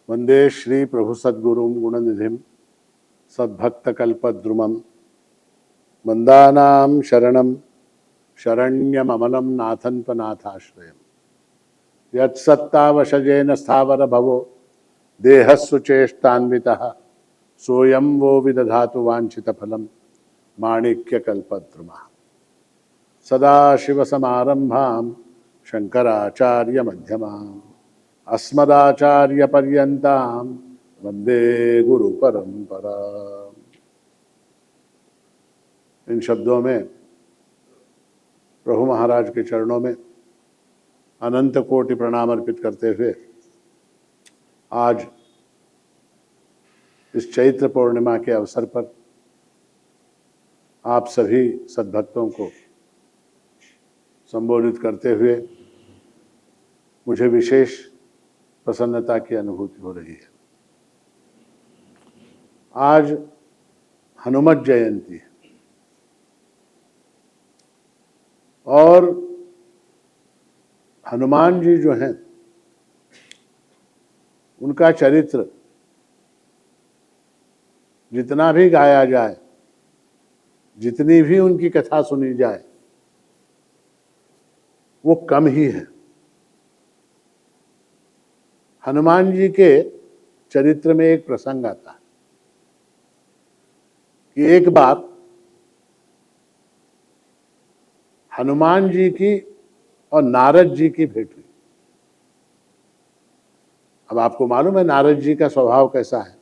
वंदे श्री प्रभु सद्गुरुं गुणनिधिं सद्भक्तकल्पद्रुमं मंदानां शरणं शरण्यममलं नाथन्पनाथाश्रयम् यत्सत्तावशजेन स्थावर भवो देहस्सुचेष्टान्वितः सोऽयं वो विदधातु वाञ्छितफलं माणिक्यकल्पद्रुमः। सदाशिवसमारम्भां शङ्कराचार्यमध्यमाम् अस्मदाचार्यपर्यन्तां वन्दे गुरुपरम्परा। इन शब्दों में प्रभु महाराज के चरणों में अनंत कोटि प्रणाम अर्पित करते हुए आज इस चैत्र पूर्णिमा के अवसर पर आप सभी सद्भक्तों को संबोधित करते हुए मुझे विशेष प्रसन्नता की अनुभूति हो रही है। आज हनुमत जयंती है और हनुमान जी जो हैं उनका चरित्र जितना भी गाया जाए, जितनी भी उनकी कथा सुनी जाए, वो कम ही है। हनुमान जी के चरित्र में एक प्रसंग आता है कि एक बार हनुमान जी की और नारद जी की भेंट हुई। अब आपको मालूम है नारद जी का स्वभाव कैसा है,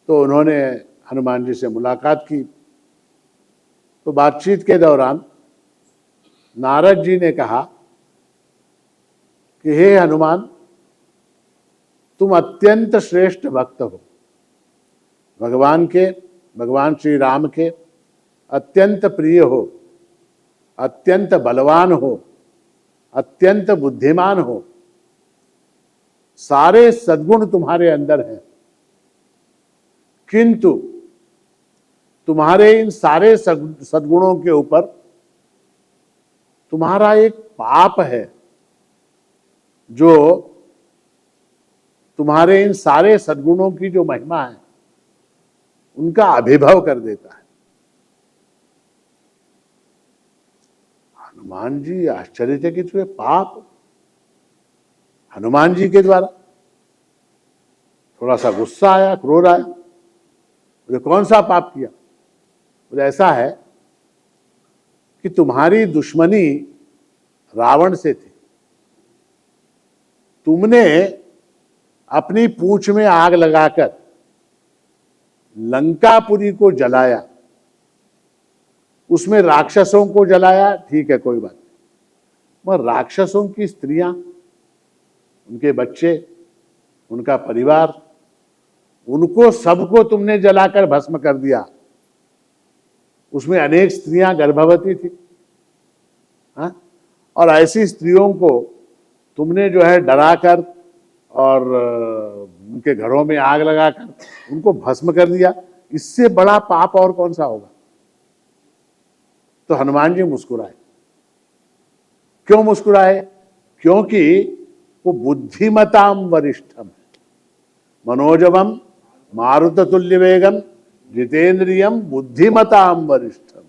तो उन्होंने हनुमान जी से मुलाकात की। तो बातचीत के दौरान नारद जी ने कहा कि हे हनुमान, तुम अत्यंत श्रेष्ठ भक्त हो, भगवान श्री राम के अत्यंत प्रिय हो, अत्यंत बलवान हो, अत्यंत बुद्धिमान हो, सारे सद्गुण तुम्हारे अंदर हैं, किंतु तुम्हारे इन सारे सद्गुणों के ऊपर तुम्हारा एक पाप है जो तुम्हारे इन सारे सद्गुणों की जो महिमा है उनका अभिभव कर देता है। हनुमान जी आश्चर्यचकित हुए। पाप हनुमान जी के द्वारा? थोड़ा सा गुस्सा आया, क्रोध आया। बोले कौन सा पाप किया? बोले ऐसा है कि तुम्हारी दुश्मनी रावण से थी, तुमने अपनी पूंछ में आग लगाकर लंकापुरी को जलाया, उसमें राक्षसों को जलाया, ठीक है कोई बात नहीं, मगर राक्षसों की स्त्रियां, उनके बच्चे, उनका परिवार, उनको सबको तुमने जलाकर भस्म कर दिया। उसमें अनेक स्त्रियां गर्भवती थी, हाँ? और ऐसी स्त्रियों को तुमने जो है डराकर और उनके घरों में आग लगाकर उनको भस्म कर दिया। इससे बड़ा पाप और कौन सा होगा? तो हनुमान जी मुस्कुराए। क्यों मुस्कुराए? क्योंकि वो बुद्धिमताम वरिष्ठम, मनोजवम मारुततुल्य वेगम जितेंद्रियम बुद्धिमताम वरिष्ठम।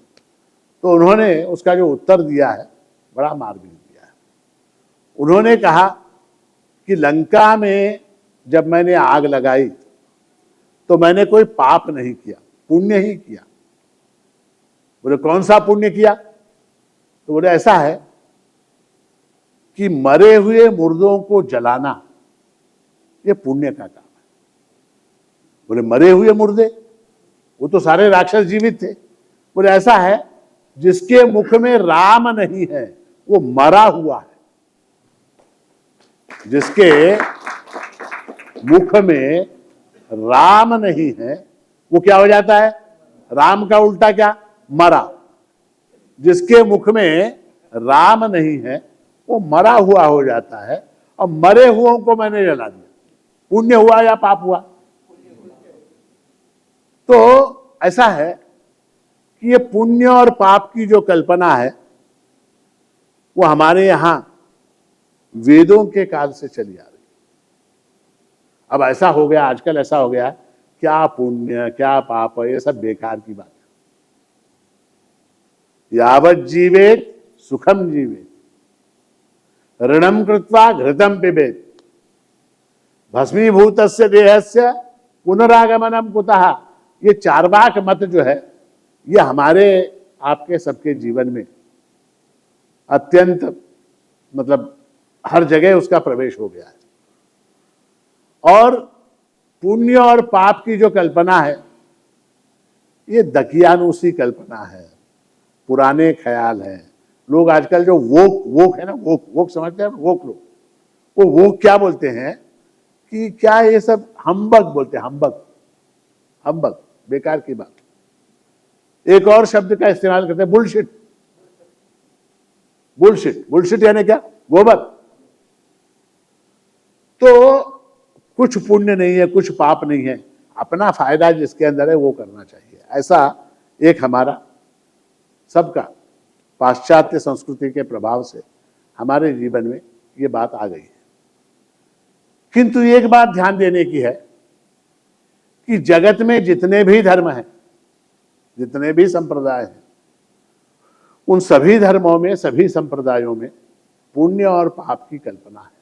तो उन्होंने उसका जो उत्तर दिया है बड़ा मार्मिक दिया है। उन्होंने कहा कि लंका में जब मैंने आग लगाई तो मैंने कोई पाप नहीं किया, पुण्य ही किया। बोले कौन सा पुण्य किया? तो बोले ऐसा है कि मरे हुए मुर्दों को जलाना ये पुण्य का काम है। बोले मरे हुए मुर्दे? वो तो सारे राक्षस जीवित थे। बोले ऐसा है जिसके मुख में राम नहीं है वो मरा हुआ है। जिसके मुख में राम नहीं है वो क्या हो जाता है? राम का उल्टा क्या? मरा। जिसके मुख में राम नहीं है वो मरा हुआ हो जाता है। और मरे हुओं को मैंने जला दिया, पुण्य हुआ या पाप हुआ? तो ऐसा है कि ये पुण्य और पाप की जो कल्पना है वो हमारे यहां वेदों के काल से चली आ रही है। अब ऐसा हो गया, आजकल ऐसा हो गया, क्या पुण्य क्या पाप, ये सब बेकार की बात है। यावत जीवेत सुखम जीवेत, ऋणम कृत्वा घृतम पिबेत, भस्मीभूतस्य देहस्य पुनरागमनम कुतः। ये चार्वाक मत जो है, ये हमारे आपके सबके जीवन में अत्यंत मतलब हर जगह उसका प्रवेश हो गया है। और पुण्य और पाप की जो कल्पना है, ये दकियानुसी कल्पना है, पुराने ख्याल है। लोग आजकल जो वोक है ना, वोक समझते हैं, वोक लोग, वो वोक क्या बोलते हैं कि क्या ये सब हम्बग बोलते हैं, हम्बग, बेकार की बात। एक और शब्द का इस्तेमाल करते हैं, बुलशिट। बुलशिट यानी क्या? गोबर। तो कुछ पुण्य नहीं है, कुछ पाप नहीं है, अपना फायदा जिसके अंदर है वो करना चाहिए। ऐसा एक हमारा सबका पाश्चात्य संस्कृति के प्रभाव से हमारे जीवन में ये बात आ गई है। किंतु एक बात ध्यान देने की है कि जगत में जितने भी धर्म हैं, जितने भी संप्रदाय हैं, उन सभी धर्मों में, सभी संप्रदायों में पुण्य और पाप की कल्पना है,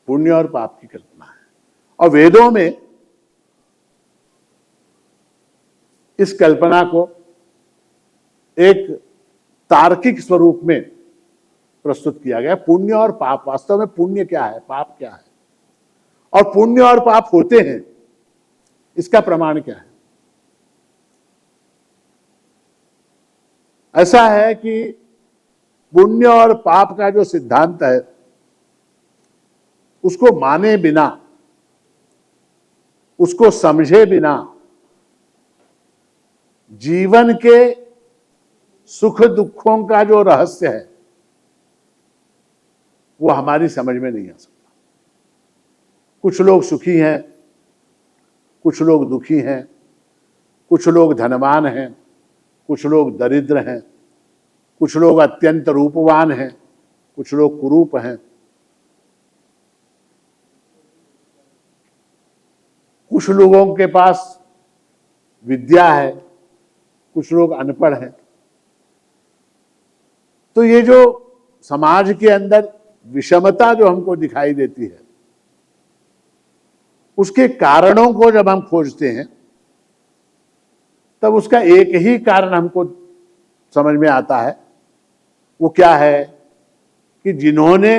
पुण्य और पाप की कल्पना है। और वेदों में इस कल्पना को एक तार्किक स्वरूप में प्रस्तुत किया गया। पुण्य और पाप, वास्तव में पुण्य क्या है, पाप क्या है, और पुण्य और पाप होते हैं, इसका प्रमाण क्या है। ऐसा है कि पुण्य और पाप का जो सिद्धांत है, उसको माने बिना, उसको समझे बिना जीवन के सुख दुखों का जो रहस्य है वो हमारी समझ में नहीं आ सकता। कुछ लोग सुखी हैं, कुछ लोग दुखी हैं, कुछ लोग धनवान हैं, कुछ लोग दरिद्र हैं, कुछ लोग अत्यंत रूपवान हैं, कुछ लोग कुरूप हैं, कुछ लोगों के पास विद्या है, कुछ लोग अनपढ़ हैं। तो ये जो समाज के अंदर विषमता जो हमको दिखाई देती है, उसके कारणों को जब हम खोजते हैं तब उसका एक ही कारण हमको समझ में आता है। वो क्या है कि जिन्होंने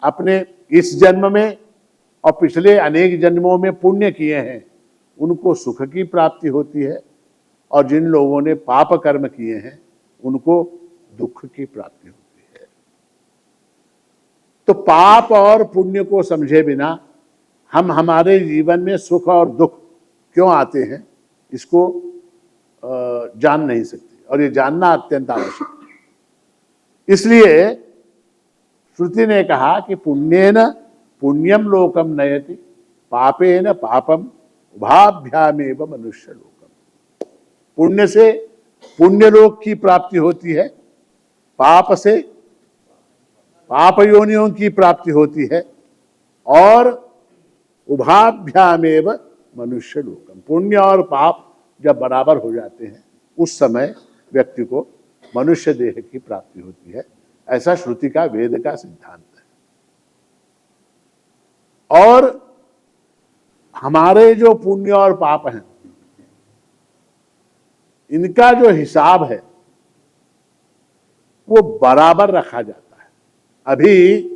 अपने इस जन्म में और पिछले अनेक जन्मों में पुण्य किए हैं, उनको सुख की प्राप्ति होती है, और जिन लोगों ने पाप कर्म किए हैं उनको दुख की प्राप्ति होती है। तो पाप और पुण्य को समझे बिना हम हमारे जीवन में सुख और दुख क्यों आते हैं, इसको जान नहीं सकते, और ये जानना अत्यंत आवश्यक है। इसलिए श्रुति ने कहा कि पुण्येन पुण्यम लोकम नयति, पापेन पापम उभाभ्यामेव मनुष्य लोकम। पुण्य से पुण्य लोक की प्राप्ति होती है, पाप से पाप योनियों की प्राप्ति होती है, और उभाभ्यामेव मनुष्य लोकम। पुण्य और पाप जब बराबर हो जाते हैं, उस समय व्यक्ति को मनुष्य देह की प्राप्ति होती है। ऐसा श्रुति का, वेद का सिद्धांत है। और हमारे जो पुण्य और पाप हैं, इनका जो हिसाब है वो बराबर रखा जाता है। अभी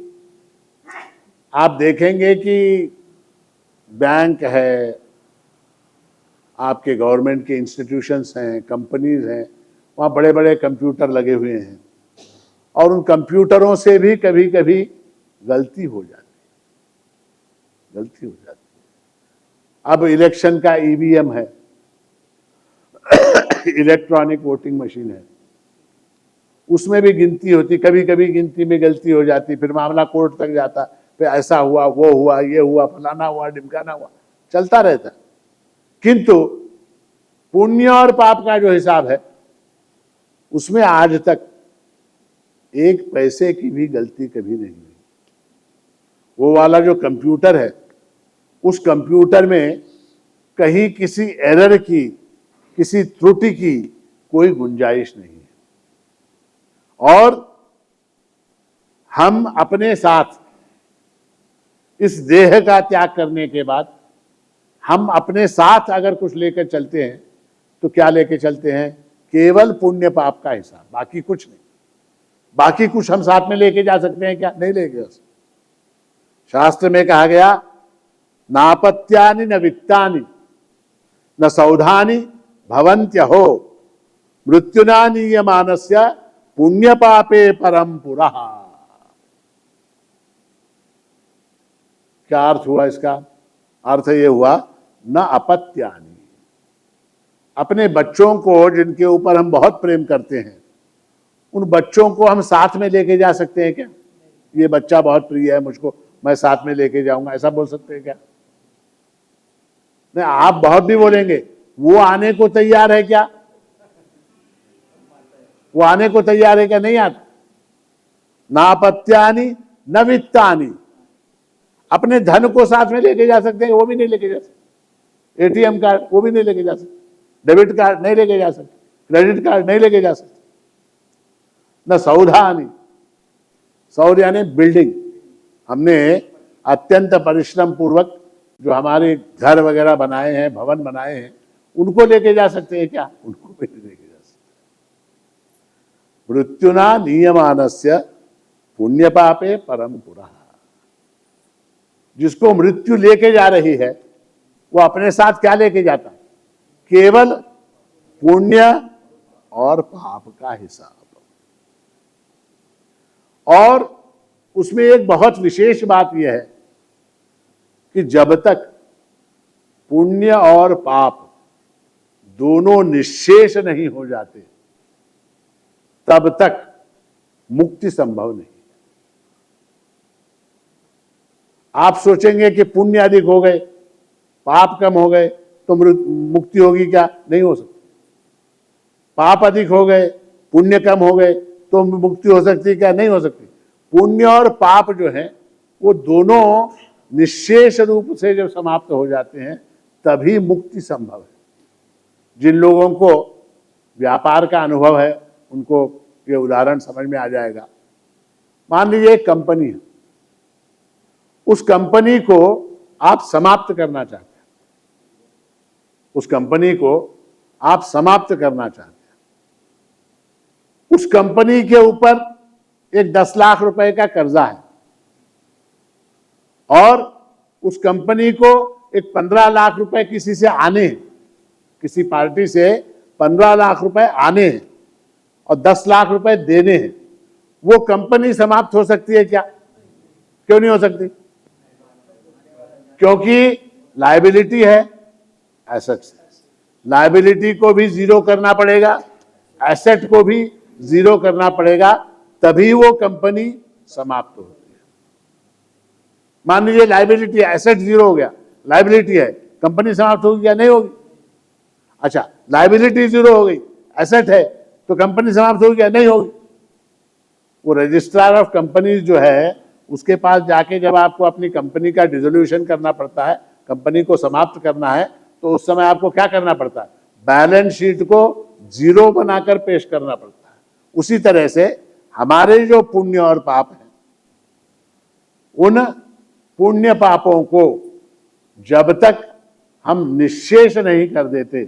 आप देखेंगे कि बैंक है, आपके गवर्नमेंट के इंस्टीट्यूशंस हैं, कंपनीज हैं, वहाँ बड़े बड़े कंप्यूटर लगे हुए हैं, और उन कंप्यूटरों से भी कभी कभी गलती हो जाती है। अब इलेक्शन का ईवीएम है, इलेक्ट्रॉनिक वोटिंग मशीन है, उसमें भी गिनती होती, कभी कभी गिनती में गलती हो जाती, फिर मामला कोर्ट तक जाता, फिर ऐसा हुआ, वो हुआ, ये हुआ, फलाना हुआ, ढिमकाना हुआ, चलता रहता। किंतु पुण्य और पाप का जो हिसाब है, उसमें आज तक एक पैसे की भी गलती कभी नहीं हुई। वो वाला जो कंप्यूटर है, उस कंप्यूटर में कहीं किसी एरर की, किसी त्रुटि की कोई गुंजाइश नहीं है। और हम अपने साथ इस देह का त्याग करने के बाद हम अपने साथ अगर कुछ लेकर चलते हैं तो क्या लेकर चलते हैं? केवल पुण्य पाप का हिसाब, बाकी कुछ नहीं। बाकी कुछ हम साथ में लेके जा सकते हैं क्या? नहीं लेके जा सकते। शास्त्र में कहा गया, नापत्यानि न वित्तानि न सौधानि भवन्त्यहो मृत्युना नीयमानस्य पुण्य पापे परम पुरः। क्या अर्थ हुआ इसका? अर्थ ये हुआ, न अपत्यानि, अपने बच्चों को जिनके ऊपर हम बहुत प्रेम करते हैं, उन बच्चों को हम साथ में लेके जा सकते हैं क्या? ये बच्चा बहुत प्रिय है मुझको, मैं साथ में लेके जाऊंगा, ऐसा बोल सकते हैं क्या? नहीं, आप बहुत भी बोलेंगे। वो आने को तैयार है क्या? वो आने को तैयार है क्या? नहीं आता। नापत्यानि न वित्तानि, अपने धन को साथ में लेके जा सकते हैं? वो भी नहीं लेके जा सकते। एटीएम कार्ड वो भी नहीं लेके जा सकते, डेबिट कार्ड नहीं लेके जा सकते, क्रेडिट कार्ड नहीं लेके जा सकते। न सौधानि, सौध यानी बिल्डिंग, हमने अत्यंत परिश्रम पूर्वक जो हमारे घर वगैरह बनाए हैं, भवन बनाए हैं, उनको लेके जा सकते हैं क्या? उनको भी नहीं लेके जा सकते। मृत्युना नीयमानस्य पुण्य पापे परम पुरः। जिसको मृत्यु लेके जा रही है वो अपने साथ क्या लेके जाता है? केवल पुण्य और पाप का हिसाब। और उसमें एक बहुत विशेष बात यह है कि जब तक पुण्य और पाप दोनों निश्शेष नहीं हो जाते तब तक मुक्ति संभव नहीं। आप सोचेंगे कि पुण्य अधिक हो गए, पाप कम हो गए तो मुक्ति होगी क्या? नहीं हो सकती। पाप अधिक हो गए, पुण्य कम हो गए तो मुक्ति हो सकती है क्या? नहीं हो सकती। पुण्य और पाप जो है वो दोनों निश्शेष रूप से जब समाप्त हो जाते हैं तभी मुक्ति संभव है। जिन लोगों को व्यापार का अनुभव है उनको ये उदाहरण समझ में आ जाएगा। मान लीजिए एक कंपनी है, उस कंपनी को आप समाप्त करना चाहते हैं, उस कंपनी को आप समाप्त करना चाहते हैं। उस कंपनी के ऊपर एक 10 लाख रुपए का कर्जा है और उस कंपनी को एक 15 लाख रुपए किसी से आने हैं, किसी पार्टी से 15 लाख रुपए आने हैं और 10 लाख रुपए देने हैं। वो कंपनी समाप्त हो सकती है क्या? क्यों नहीं हो सकती? क्योंकि लायबिलिटी है, एसेट्स। लायबिलिटी को भी जीरो करना पड़ेगा, एसेट को भी जीरो करना पड़ेगा, तभी वो कंपनी समाप्त होती है। मान लीजिए लायबिलिटी है, एसेट जीरो हो गया, लायबिलिटी है, कंपनी समाप्त होगी या नहीं होगी? अच्छा, लायबिलिटी जीरो हो गई, एसेट है, तो कंपनी समाप्त होगी या नहीं होगी? वो रजिस्ट्रार ऑफ कंपनीज जो है उसके पास जाके जब आपको अपनी कंपनी का डिसोल्यूशन करना पड़ता है, कंपनी को समाप्त करना है, तो उस समय आपको क्या करना पड़ता है? बैलेंस शीट को जीरो बनाकर पेश करना पड़ता है। उसी तरह से हमारे जो पुण्य और पाप हैं, उन पुण्य पापों को जब तक हम निश्शेष नहीं कर देते,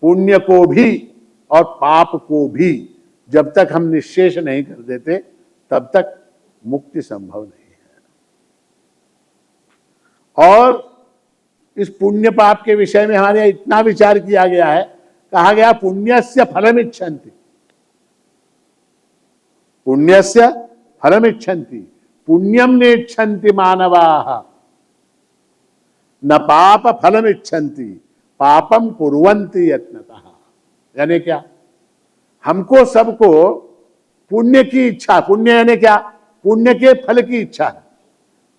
पुण्य को भी और पाप को भी जब तक हम निश्शेष नहीं कर देते तब तक मुक्ति संभव नहीं है। और इस पुण्य पाप के विषय में हमारे इतना विचार किया गया है, कहा गया पुण्यस्य फलमिच्छन्ति, पुण्यस्य फलमिच्छन्ति पुण्यम नेच्छन्ति मानवाः न पाप फलमिच्छन्ति पापम कुर्वन्ति यत्नतः। यानी क्या? हमको सबको पुण्य की इच्छा, पुण्य यानी क्या? पुण्य के फल की इच्छा है।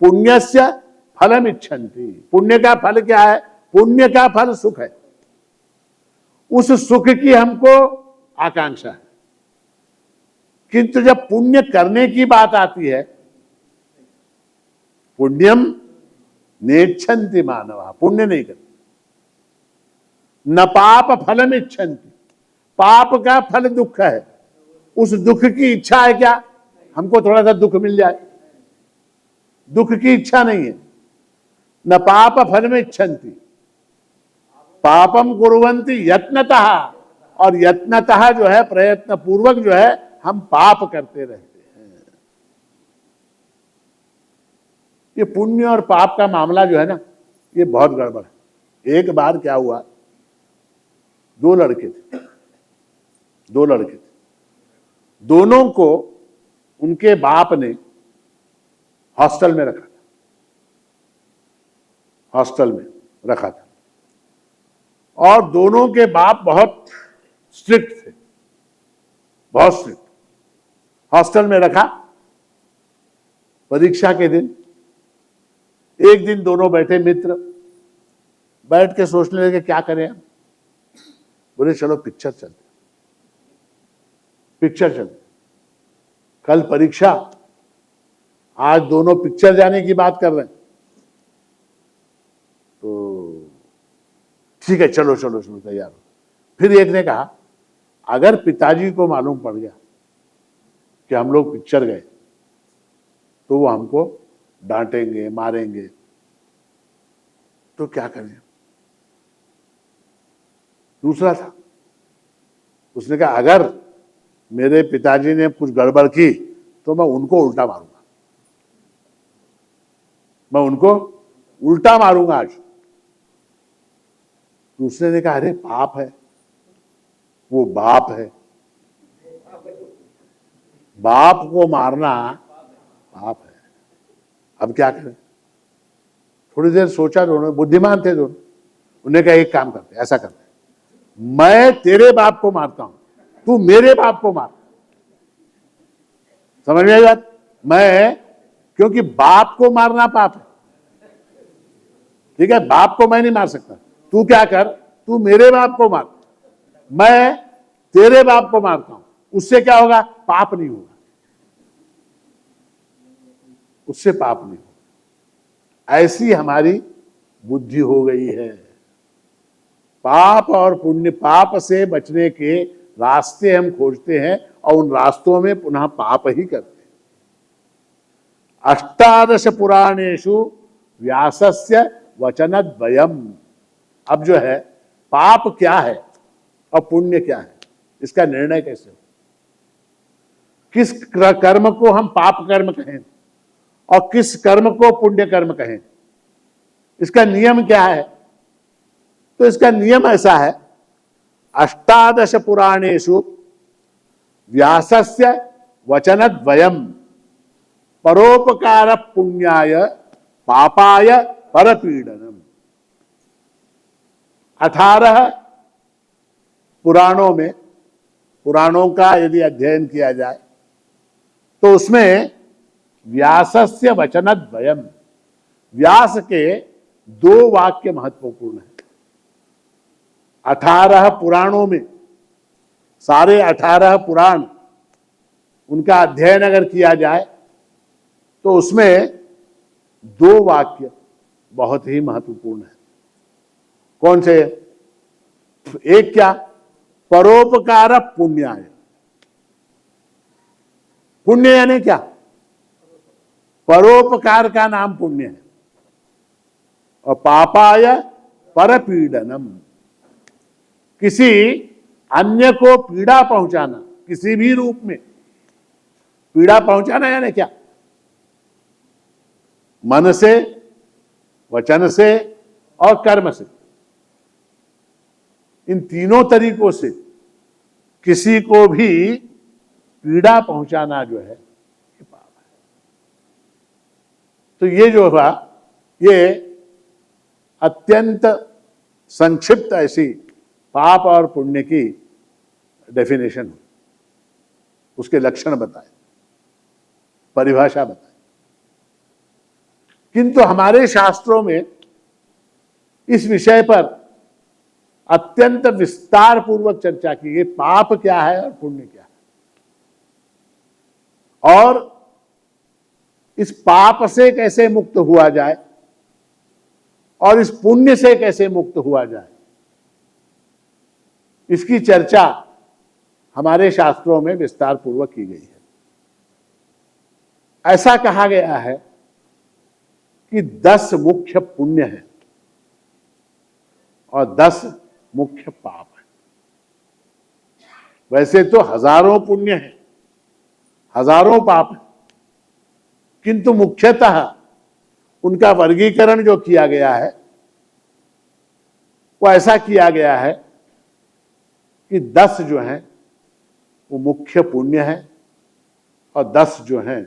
पुण्यस्य फलमिच्छन्ति, पुण्य का फल क्या है? पुण्य का फल सुख है। उस सुख की हमको आकांक्षा है, किंतु जब पुण्य करने की बात आती है पुण्यम नेच्छन्ति मानवा, पुण्य नहीं करते। न पाप फलम इच्छन्ति, पाप का फल दुख है, उस दुख की इच्छा है क्या, हमको थोड़ा सा दुख मिल जाए, दुख की इच्छा नहीं है। न पाप फलम इच्छन्ति पापम कुर्वन्ति यत्नतः, और यत्नतः जो है प्रयत्न पूर्वक जो है हम पाप करते रहते हैं। ये पुण्य और पाप का मामला जो है ना, ये बहुत गड़बड़ है। एक बार क्या हुआ, दो लड़के थे, दोनों को उनके बाप ने हॉस्टल में रखा था, और दोनों के बाप बहुत स्ट्रिक्ट थे, बहुत स्ट्रिक्ट। हॉस्टल में रखा, परीक्षा के दिन एक दिन दोनों बैठे मित्र, बैठ के सोचने लगे क्या करें हम। बोले चलो पिक्चर चलते, कल परीक्षा, आज दोनों पिक्चर जाने की बात कर रहे हैं, तो ठीक है चलो तैयार हो। फिर एक ने कहा अगर पिताजी को मालूम पड़ गया कि हम लोग पिक्चर गए तो वो हमको डांटेंगे, मारेंगे, तो क्या करें। दूसरा था, उसने कहा अगर मेरे पिताजी ने कुछ गड़बड़ की तो मैं उनको उल्टा मारूंगा आज। दूसरे ने कहा अरे पाप है, वो बाप है, बाप को मारना पाप है, अब क्या करें। थोड़ी देर सोचा दोनों, बुद्धिमान थे दोनों। उन्होंने कहा एक काम करते, ऐसा करते, मैं तेरे बाप को मारता हूं, तू मेरे बाप को मार। समझ में आई बात। मैं, क्योंकि बाप को मारना पाप है, ठीक है, बाप को मैं नहीं मार सकता, तू क्या कर, तू मेरे बाप को मार, मैं तेरे बाप को मारता हूं, उससे क्या होगा, पाप नहीं होगा, उससे पाप नहीं होगा। ऐसी हमारी बुद्धि हो गई है। पाप और पुण्य, पाप से बचने के रास्ते हम खोजते हैं और उन रास्तों में पुनः पाप ही करते हैं। अष्टादश पुराणेषु व्यासस्य वचनद्वयम्। अब जो है पाप क्या है और पुण्य क्या है, इसका निर्णय कैसे हो, किस कर्म को हम पाप कर्म कहें और किस कर्म को पुण्य कर्म कहें, इसका नियम क्या है। तो इसका नियम ऐसा है, अष्टादश पुराणेषु व्यासस्य वचनद्वयम् परोपकार पुण्याय पापाय परपीडनम। 18 पुराणों में, पुराणों का यदि अध्ययन किया जाए तो उसमें व्यासस्य वचनद्वयम्, व्यास के 2 वाक्य महत्वपूर्ण है। 18 पुराणों में, सारे 18 पुराण, उनका अध्ययन अगर किया जाए तो उसमें 2 वाक्य बहुत ही महत्वपूर्ण है। कौन से? एक क्या, परोपकार पुण्याय। पुण्य यानी क्या, परोपकार का नाम पुण्य है। और पापाय परपीडनम, किसी अन्य को पीड़ा पहुंचाना, किसी भी रूप में पीड़ा पहुंचाना यानी क्या, मन से, वचन से और कर्म से, इन तीनों तरीकों से किसी को भी पीड़ा पहुंचाना जो है ये पाप है। तो ये जो हुआ, ये अत्यंत संक्षिप्त ऐसी पाप और पुण्य की डेफिनेशन, उसके लक्षण बताए, परिभाषा बताए। किंतु हमारे शास्त्रों में इस विषय पर अत्यंत विस्तार पूर्वक चर्चा की है, पाप क्या है और पुण्य क्या है। और इस पाप से कैसे मुक्त हुआ जाए और इस पुण्य से कैसे मुक्त हुआ जाए, इसकी चर्चा हमारे शास्त्रों में विस्तार पूर्वक की गई है। ऐसा कहा गया है कि 10 मुख्य पुण्य हैं और 10 मुख्य पाप हैं। वैसे तो हजारों पुण्य हैं, हजारों पाप हैं, किंतु मुख्यतः उनका वर्गीकरण जो किया गया है वो ऐसा किया गया है कि 10 जो हैं वो मुख्य पुण्य है और 10 जो हैं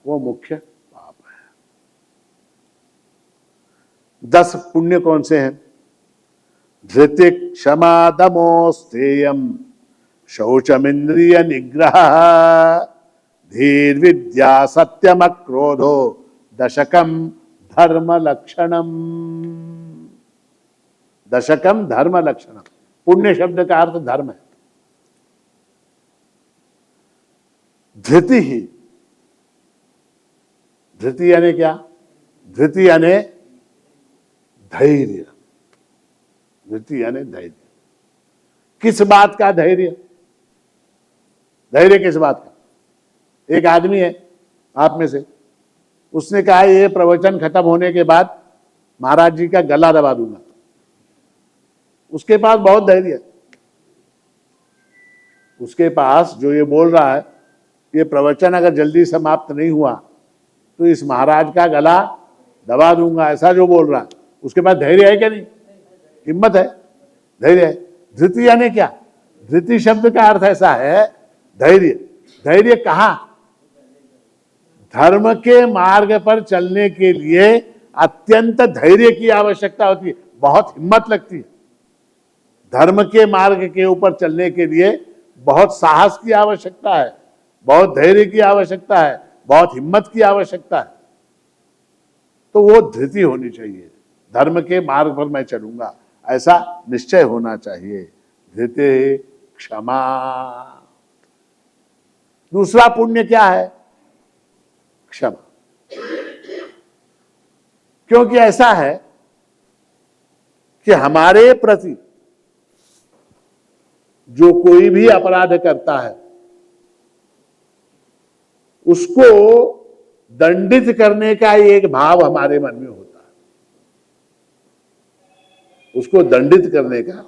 वो मुख्य पाप है। 10 पुण्य कौन से हैं? धृति, क्षमा, दमो, स्थेयम, शौचमिंद्रिय निग्रह, धीर, विद्या, सत्यम, क्रोधो, दशकम धर्म लक्षणम। दशकम धर्म लक्षणम, पुण्य शब्द का अर्थ धर्म है। धृति ही, धृति यानी क्या? धृति यानी धैर्य। धृति यानी धैर्य। किस बात का धैर्य? धैर्य किस बात का? एक आदमी है आप में से, उसने कहा ये प्रवचन खत्म होने के बाद महाराज जी का गला दबा दूंगा। उसके पास बहुत धैर्य है। उसके पास जो ये बोल रहा है, ये प्रवचन अगर जल्दी समाप्त नहीं हुआ तो इस महाराज का गला दबा दूंगा, ऐसा जो बोल रहा है, उसके पास धैर्य है क्या? नहीं, हिम्मत है, धैर्य है। धृति यानी क्या? धृति शब्द का अर्थ ऐसा है धैर्य। धैर्य कहां? धर्म के मार्ग पर चलने के लिए अत्यंत धैर्य की आवश्यकता होती है, बहुत हिम्मत लगती है। धर्म के मार्ग के ऊपर चलने के लिए बहुत साहस की आवश्यकता है, बहुत धैर्य की आवश्यकता है, बहुत हिम्मत की आवश्यकता है। तो वो धृति होनी चाहिए। धर्म के मार्ग पर मैं चलूंगा, ऐसा निश्चय होना चाहिए। धृति, क्षमा। दूसरा पुण्य क्या है? क्षमा। क्योंकि ऐसा है कि हमारे प्रति जो कोई भी अपराध करता है उसको दंडित करने का एक भाव हमारे मन में होता है। उसको दंडित करने का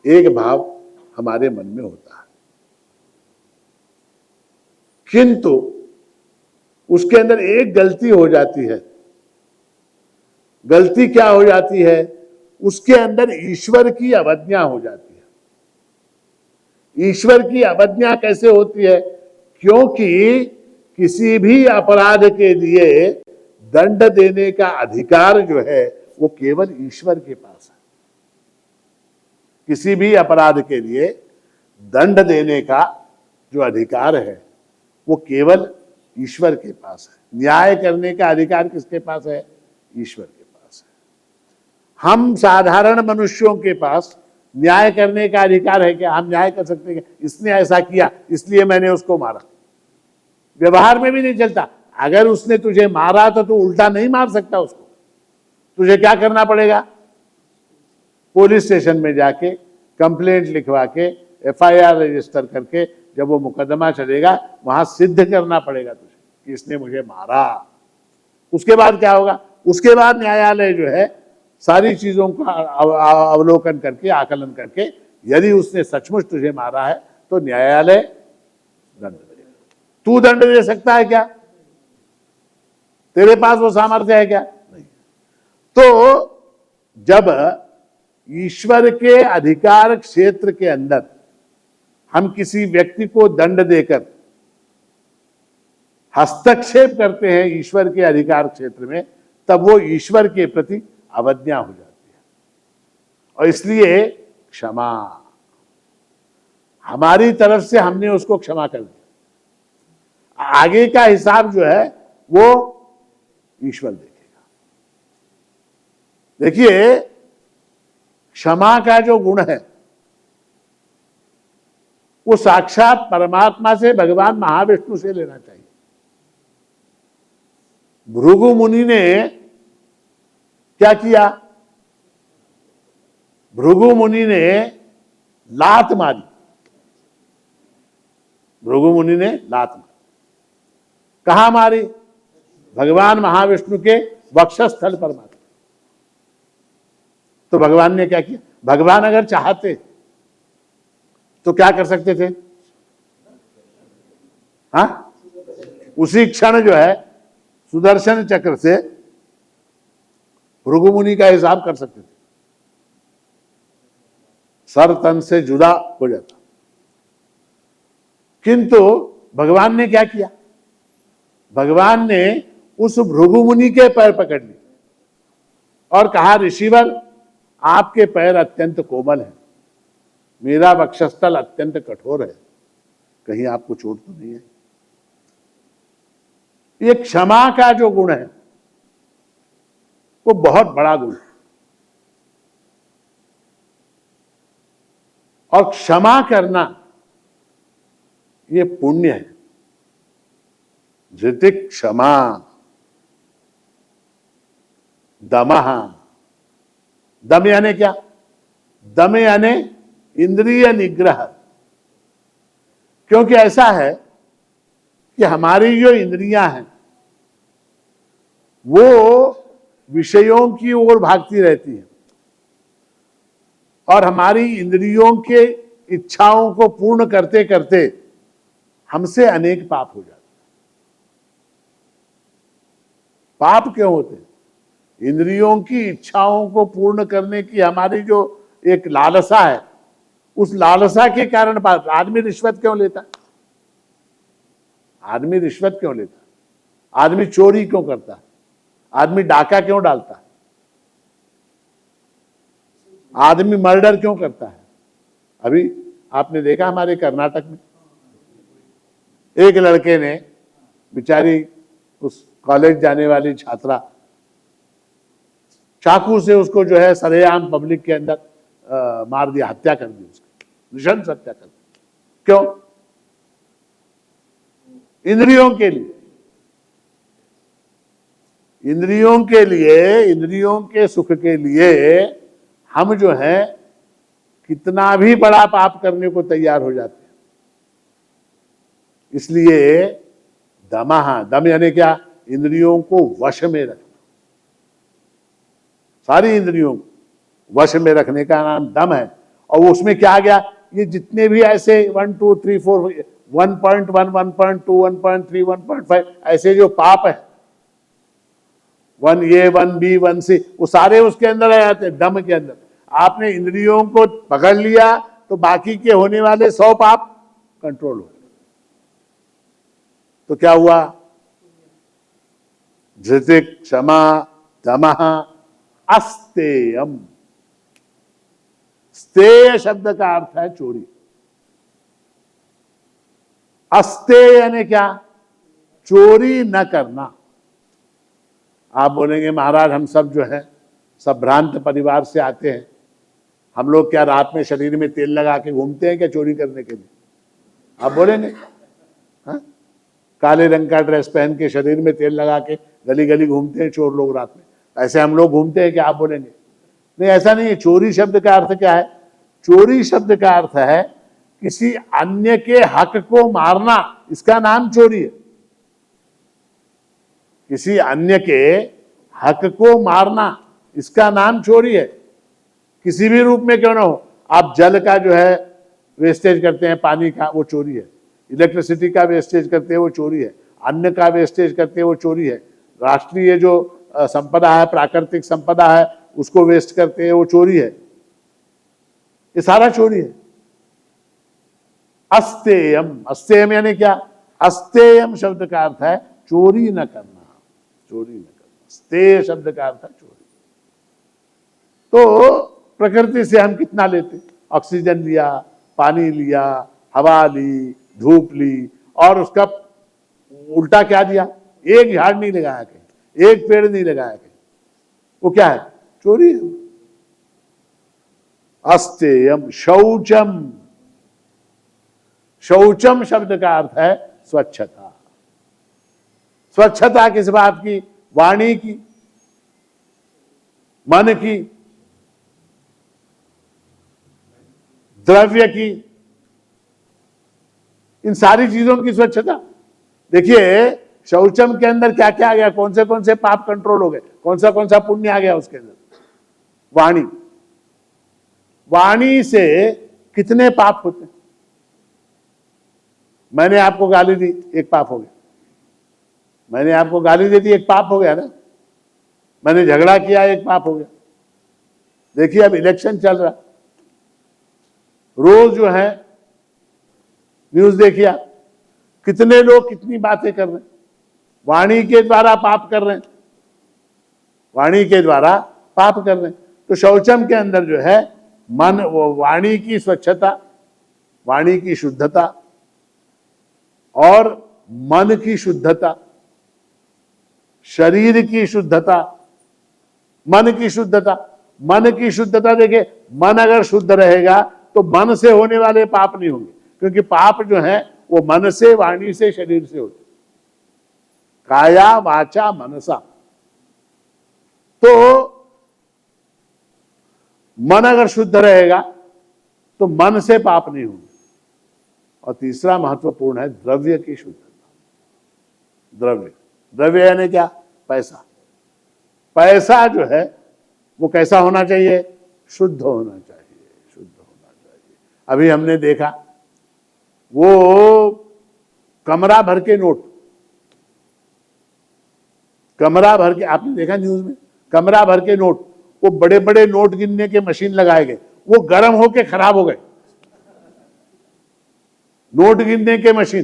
एक भाव हमारे मन में होता है, किंतु उसके अंदर एक गलती हो जाती है। गलती क्या हो जाती है? उसके अंदर ईश्वर की अवज्ञा हो जाती है। ईश्वर की अवज्ञा कैसे होती है? क्योंकि किसी भी अपराध के लिए दंड देने का अधिकार जो है वो केवल ईश्वर के पास है। किसी भी अपराध के लिए दंड देने का जो अधिकार है वो केवल ईश्वर के पास है। न्याय करने का अधिकार किसके पास है? ईश्वर के पास है। हम साधारण मनुष्यों के पास न्याय करने का अधिकार है क्या? हम न्याय कर सकते हैं? इसने ऐसा किया इसलिए मैंने उसको मारा। व्यवहार में भी नहीं चलता। अगर उसने तुझे मारा तो तू उल्टा नहीं मार सकता उसको। तुझे क्या करना पड़ेगा? पुलिस स्टेशन में जाके कंप्लेंट लिखवा के FIR रजिस्टर करके जब वो मुकदमा चलेगा वहां सिद्ध करना पड़ेगा तुझे कि इसने मुझे मारा। उसके बाद क्या होगा? उसके बाद न्यायालय जो है सारी चीजों का अवलोकन करके, आकलन करके, यदि उसने सचमुच तुझे मारा है तो न्यायालय दंड देगा। तू दंड दे सकता है क्या? तेरे पास वो सामर्थ्य है क्या? नहीं। तो जब ईश्वर के अधिकार क्षेत्र के अंदर हम किसी व्यक्ति को दंड देकर हस्तक्षेप करते हैं ईश्वर के अधिकार क्षेत्र में, तब वो ईश्वर के प्रति अवज्ञा हो जाती है। और इसलिए क्षमा, हमारी तरफ से हमने उसको क्षमा कर दिया। आगे का हिसाब जो है वो ईश्वर देखेगा। देखिए, क्षमा का जो गुण है वो साक्षात परमात्मा से, भगवान महाविष्णु से लेना चाहिए। भृगु मुनि ने क्या किया? भृगु मुनि ने लात मारी। भृगु मुनि ने लात मारी। कहां मारी? भगवान महाविष्णु के वक्षस्थल पर मारी। तो भगवान ने क्या किया? भगवान अगर चाहते तो क्या कर सकते थे? हाँ, उसी क्षण जो है सुदर्शन चक्र से भृगु मुनि का हिसाब कर सकते थे, सर तन से जुदा हो जाता। किंतु भगवान ने क्या किया? भगवान ने उस भृगु मुनि के पैर पकड़ लिए और कहा, ऋषिवर, आपके पैर अत्यंत कोमल हैं, मेरा वक्षस्थल अत्यंत कठोर है, कहीं आपको चोट तो नहीं है? ये क्षमा का जो गुण है वो बहुत बड़ा गुण है। और क्षमा करना ये पुण्य है। धृतिक क्षमा दमः। दम यानी क्या? दम यानी इंद्रिय निग्रह। क्योंकि ऐसा है कि हमारी जो इंद्रियां हैं वो विषयों की ओर भागती रहती हैं और हमारी इंद्रियों के इच्छाओं को पूर्ण करते करते हमसे अनेक पाप हो जाते हैं। पाप क्यों होते हैं? इंद्रियों की इच्छाओं को पूर्ण करने की हमारी जो एक लालसा है, उस लालसा के कारण आदमी रिश्वत क्यों लेता है? आदमी रिश्वत क्यों लेता है? आदमी चोरी क्यों करता है? आदमी डाका क्यों डालता है? आदमी मर्डर क्यों करता है? अभी आपने देखा हमारे कर्नाटक में एक लड़के ने, बेचारी उस कॉलेज जाने वाली छात्रा, चाकू से उसको जो है सरेआम पब्लिक के अंदर मार दिया, हत्या कर दी, उसकी नृशंस हत्या कर दी। क्यों? इंद्रियों के लिए। इंद्रियों के लिए, इंद्रियों के सुख के लिए हम जो है कितना भी बड़ा पाप करने को तैयार हो जाते हैं। इसलिए दमः, दम यानी क्या? इंद्रियों को वश में रखना। सारी इंद्रियों को वश में रखने का नाम दम है। और उसमें क्या आ गया? ये जितने भी ऐसे 1 2 3 4 1.1 1.2 1.3 1.5 ऐसे जो पाप है, 1A 1B 1C, वो सारे उसके अंदर आ जाते हैं, दम के अंदर। आपने इंद्रियों को पकड़ लिया तो बाकी के होने वाले 100 पाप कंट्रोल हो गए। तो क्या हुआ? धृतिक क्षमा दमः अस्तेयम। स्तेय शब्द का अर्थ है चोरी। अस्तेय यानी क्या? चोरी न करना। आप बोलेंगे महाराज हम सब जो है सब भ्रांत परिवार से आते हैं, हम लोग क्या रात में शरीर में तेल लगा के घूमते हैं क्या चोरी करने के लिए? आप बोलेंगे हाँ? काले रंग का ड्रेस पहन के शरीर में तेल लगा के गली गली घूमते हैं चोर लोग रात में, ऐसे हम लोग घूमते हैं क्या? आप बोलेंगे नहीं, ऐसा नहीं है। चोरी शब्द का अर्थ क्या है? चोरी शब्द का अर्थ है किसी अन्य के हक को मारना, इसका नाम चोरी है। किसी अन्य के हक को मारना, इसका नाम चोरी है। किसी भी रूप में क्यों ना हो। आप जल का जो है वेस्टेज करते हैं, पानी का, वो चोरी है। इलेक्ट्रिसिटी का वेस्टेज करते हैं, वो चोरी है। अन्न का वेस्टेज करते हैं, वो चोरी है। राष्ट्रीय जो संपदा है, प्राकृतिक संपदा है, उसको वेस्ट करते हैं, वो चोरी है। ये सारा चोरी है। अस्तेयम, अस्तेयम यानी क्या? अस्तेयम शब्द का अर्थ है चोरी न करना, चोरी न करना। स्तेय शब्द का अर्थ है चोरी। तो प्रकृति से हम कितना लेते? ऑक्सीजन लिया, पानी लिया, हवा ली, धूप ली, और उसका उल्टा क्या दिया? एक झाड़ नहीं लगाया कहीं, एक पेड़ नहीं लगाया कहीं, वो क्या है? चोरी है। अस्तेयम शौचम, शौचम शब्द का अर्थ है स्वच्छता। स्वच्छता किस बात की? वाणी की, मन की, द्रव्य की, इन सारी चीजों की स्वच्छता। देखिए शौचम के अंदर क्या क्या आ गया, कौन से पाप कंट्रोल हो गए, कौन सा पुण्य आ गया उसके अंदर। वाणी, वाणी से कितने पाप होते हैं। मैंने आपको गाली दी, एक पाप हो गया। मैंने आपको गाली दे दी, एक पाप हो गया ना। मैंने झगड़ा किया, एक पाप हो गया। देखिए अब इलेक्शन चल रहा, रोज जो है न्यूज देखिए, कितने लोग कितनी बातें कर रहे हैं, वाणी के द्वारा पाप कर रहे हैं, वाणी के द्वारा पाप कर रहे हैं। तो शौचम के अंदर जो है मन, वाणी की स्वच्छता, वाणी की शुद्धता और मन की शुद्धता, शरीर की शुद्धता, मन की शुद्धता। मन की शुद्धता देखिए, मन अगर शुद्ध रहेगा तो मन से होने वाले पाप नहीं होंगे, क्योंकि पाप जो है वो मन से, वाणी से, शरीर से होते, काया वाचा मनसा। तो मन अगर शुद्ध रहेगा तो मन से पाप नहीं होंगे। और तीसरा महत्वपूर्ण है द्रव्य की शुद्धता। द्रव्य, द्रव्य यानी क्या, पैसा। पैसा जो है वो कैसा होना चाहिए, शुद्ध होना चाहिए, शुद्ध होना चाहिए। अभी हमने देखा वो कमरा भर के नोट, कमरा भर के, आपने देखा न्यूज में, कमरा भर के नोट, वो बड़े बड़े नोट गिनने के मशीन लगाए गए, वो गर्म होके खराब हो गए। नोट गिनने के मशीन,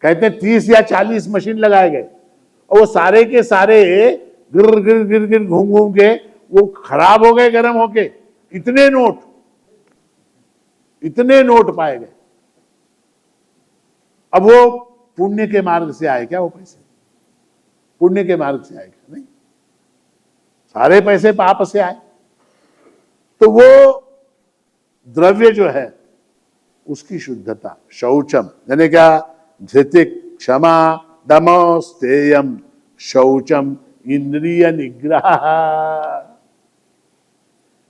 कहते हैं 30 या 40 मशीन लगाए गए, और वो सारे के सारे गिर गिर गिर गिर घूम घूम के वो खराब हो गए, गर्म होके। इतने नोट पाए गए। अब वो पुण्य के मार्ग से आए क्या, वो पैसे पुण्य के मार्ग से आए क्या, नहीं, सारे पैसे पाप से आए। तो वो द्रव्य जो है उसकी शुद्धता, शौचम यानी क्या, धृतिक, क्षमा, दमो, स्तेयम, शौचम, इंद्रिय निग्रह,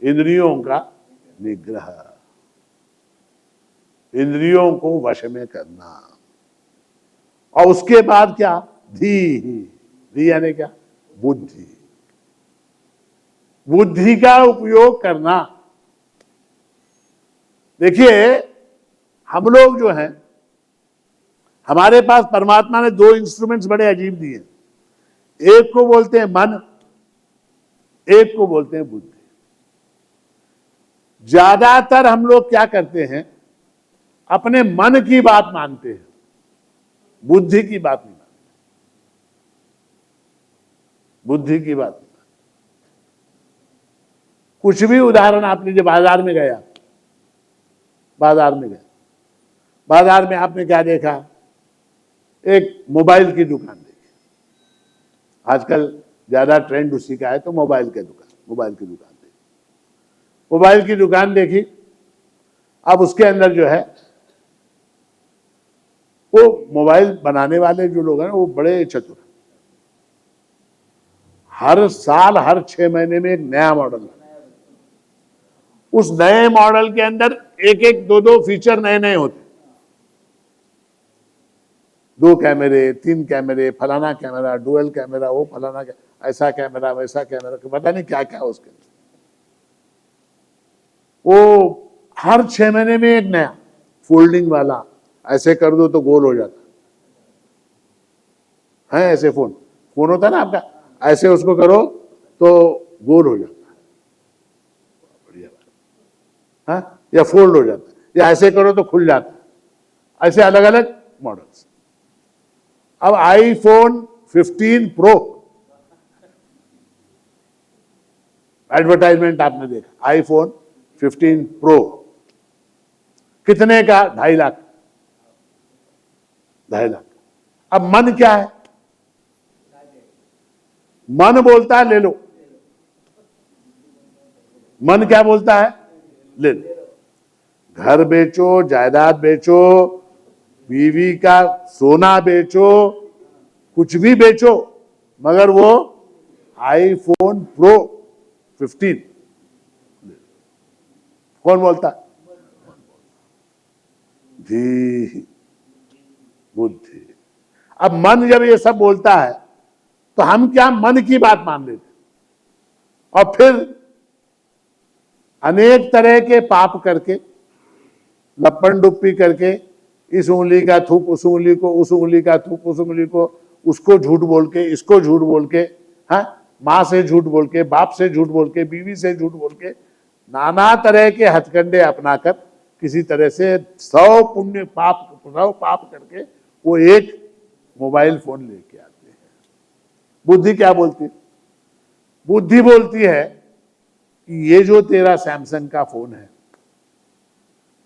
इंद्रियों का निग्रह, इंद्रियों को वश में करना। और उसके बाद क्या, धी यानी क्या, बुद्धि, बुद्धि का उपयोग करना। देखिए हम लोग जो हैं, हमारे पास परमात्मा ने 2 इंस्ट्रूमेंट्स बड़े अजीब दिए, एक को बोलते हैं मन, एक को बोलते हैं बुद्धि। ज्यादातर हम लोग क्या करते हैं, अपने मन की बात मानते हैं, बुद्धि की बात नहीं मानते, बुद्धि की बात नहीं। कुछ भी उदाहरण आप लीजिए, बाजार में गया, बाजार में आपने क्या देखा, एक मोबाइल की दुकान देखी, आजकल ज्यादा ट्रेंड उसी का है, तो मोबाइल की दुकान देखी। अब उसके अंदर जो है वो मोबाइल बनाने वाले जो लोग हैं वो बड़े चतुर हैं। हर साल, हर 6 महीने में एक नया मॉडल, उस नए मॉडल के अंदर एक एक 2 फीचर नए नए होते, 2 कैमरे, 3 कैमरे, फलाना कैमरा, डुअल कैमरा, वो फलाना, ऐसा कैमरा, वैसा कैमरा, पता नहीं क्या क्या उसके अंदर। वो हर 6 महीने में एक नया, फोल्डिंग वाला, ऐसे कर दो तो गोल हो जाता है, ऐसे फोन होता है ना आपका, ऐसे उसको करो तो गोल हो जाता है, बढ़िया बात, हाँ, या फोल्ड हो जाता है, या ऐसे करो तो खुल जाता है, ऐसे अलग अलग मॉडल्स। अब आईफोन 15 प्रो, एडवर्टाइजमेंट आपने देखा, आईफोन 15 प्रो कितने का, 2.5 लाख, 2.5 लाख। अब मन क्या है, मन बोलता है ले लो, मन क्या बोलता है, ले लो। घर बेचो, जायदाद बेचो, बीवी का सोना बेचो, कुछ भी बेचो, मगर वो आईफोन प्रो 15 कौन बोलता? धी बुद्धि। अब मन जब ये सब बोलता है तो हम क्या मन की बात मान लेते और फिर अनेक तरह के पाप करके, लपन डुप्पी करके, इस उंगली का थूक उस उंगली को, उस उंगली का थूक उस उंगली को, उसको झूठ बोल के, इसको झूठ बोल के, हाँ, माँ से झूठ बोल के, बाप से झूठ बोल के, बीवी से झूठ बोल के, नाना तरह के हथकंडे अपनाकर किसी तरह से 100 पुण्य पाप 100 पाप करके वो एक मोबाइल फोन लेके आते हैं। बुद्धि क्या बोलती है? बुद्धि बोलती है कि ये जो तेरा सैमसंग का फोन है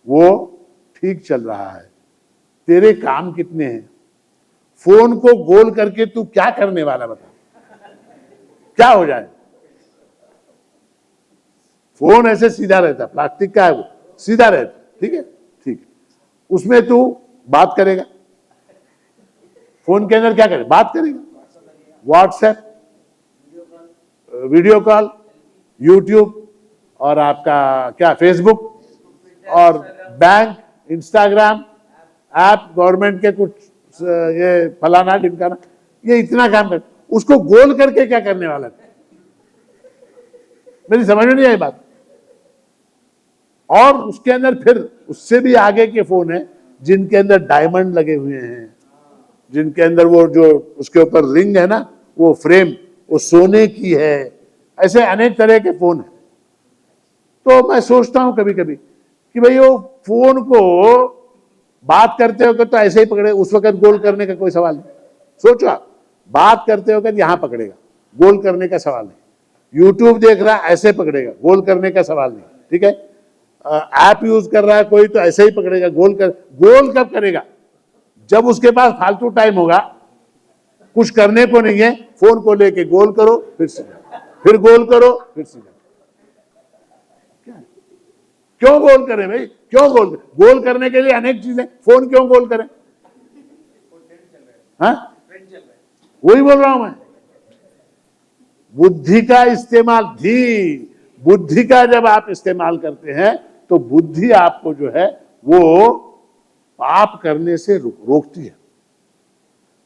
वो ठीक चल रहा है, तेरे काम कितने हैं, फोन को गोल करके तू क्या करने वाला बता, क्या हो जाए? फोन ऐसे सीधा रहता, प्लास्टिक का है वो, सीधा रहता, ठीक है, ठीक है, उसमें तू बात करेगा, फोन के अंदर क्या करेगा, बात करेगा, व्हाट्सएप, वीडियो कॉल, यूट्यूब और आपका क्या फेसबुक और बैंक, इंस्टाग्राम, ऐप, गवर्नमेंट के कुछ ये फलाना ढिमकाना, ये इतना काम कर, उसको गोल करके क्या करने वाला था? मेरी समझ में नहीं आई बात। और उसके अंदर फिर उससे भी आगे के फोन है जिनके अंदर डायमंड लगे हुए हैं, जिनके अंदर वो जो उसके ऊपर रिंग है ना, वो फ्रेम वो सोने की है, ऐसे अनेक तरह के फोन है। तो मैं सोचता हूं कभी कभी कि भाई वो फोन को बात करते हो तो ऐसे ही पकड़े, उस वक्त गोल करने का कोई सवाल नहीं। सोचो आप, बात करते हो यहां पकड़ेगा, गोल करने का सवाल नहीं। यूट्यूब देख रहा है ऐसे पकड़ेगा, गोल करने का सवाल नहीं, ठीक है। ऐप यूज कर रहा है कोई तो ऐसे ही पकड़ेगा, गोल कब करेगा? जब उसके पास फालतू टाइम होगा, कुछ करने को नहीं है, फोन को लेके गोल करो फिर सीधा, फिर गोल करो फिर सीधा। क्यों गोल करें भाई? क्यों गोल करने के लिए अनेक चीजें, फोन क्यों गोल करें? हाँ, वही बोल रहा हूं मैं। बुद्धि का इस्तेमाल, बुद्धि का जब आप इस्तेमाल करते हैं तो बुद्धि आपको जो है वो पाप करने से रोकती है।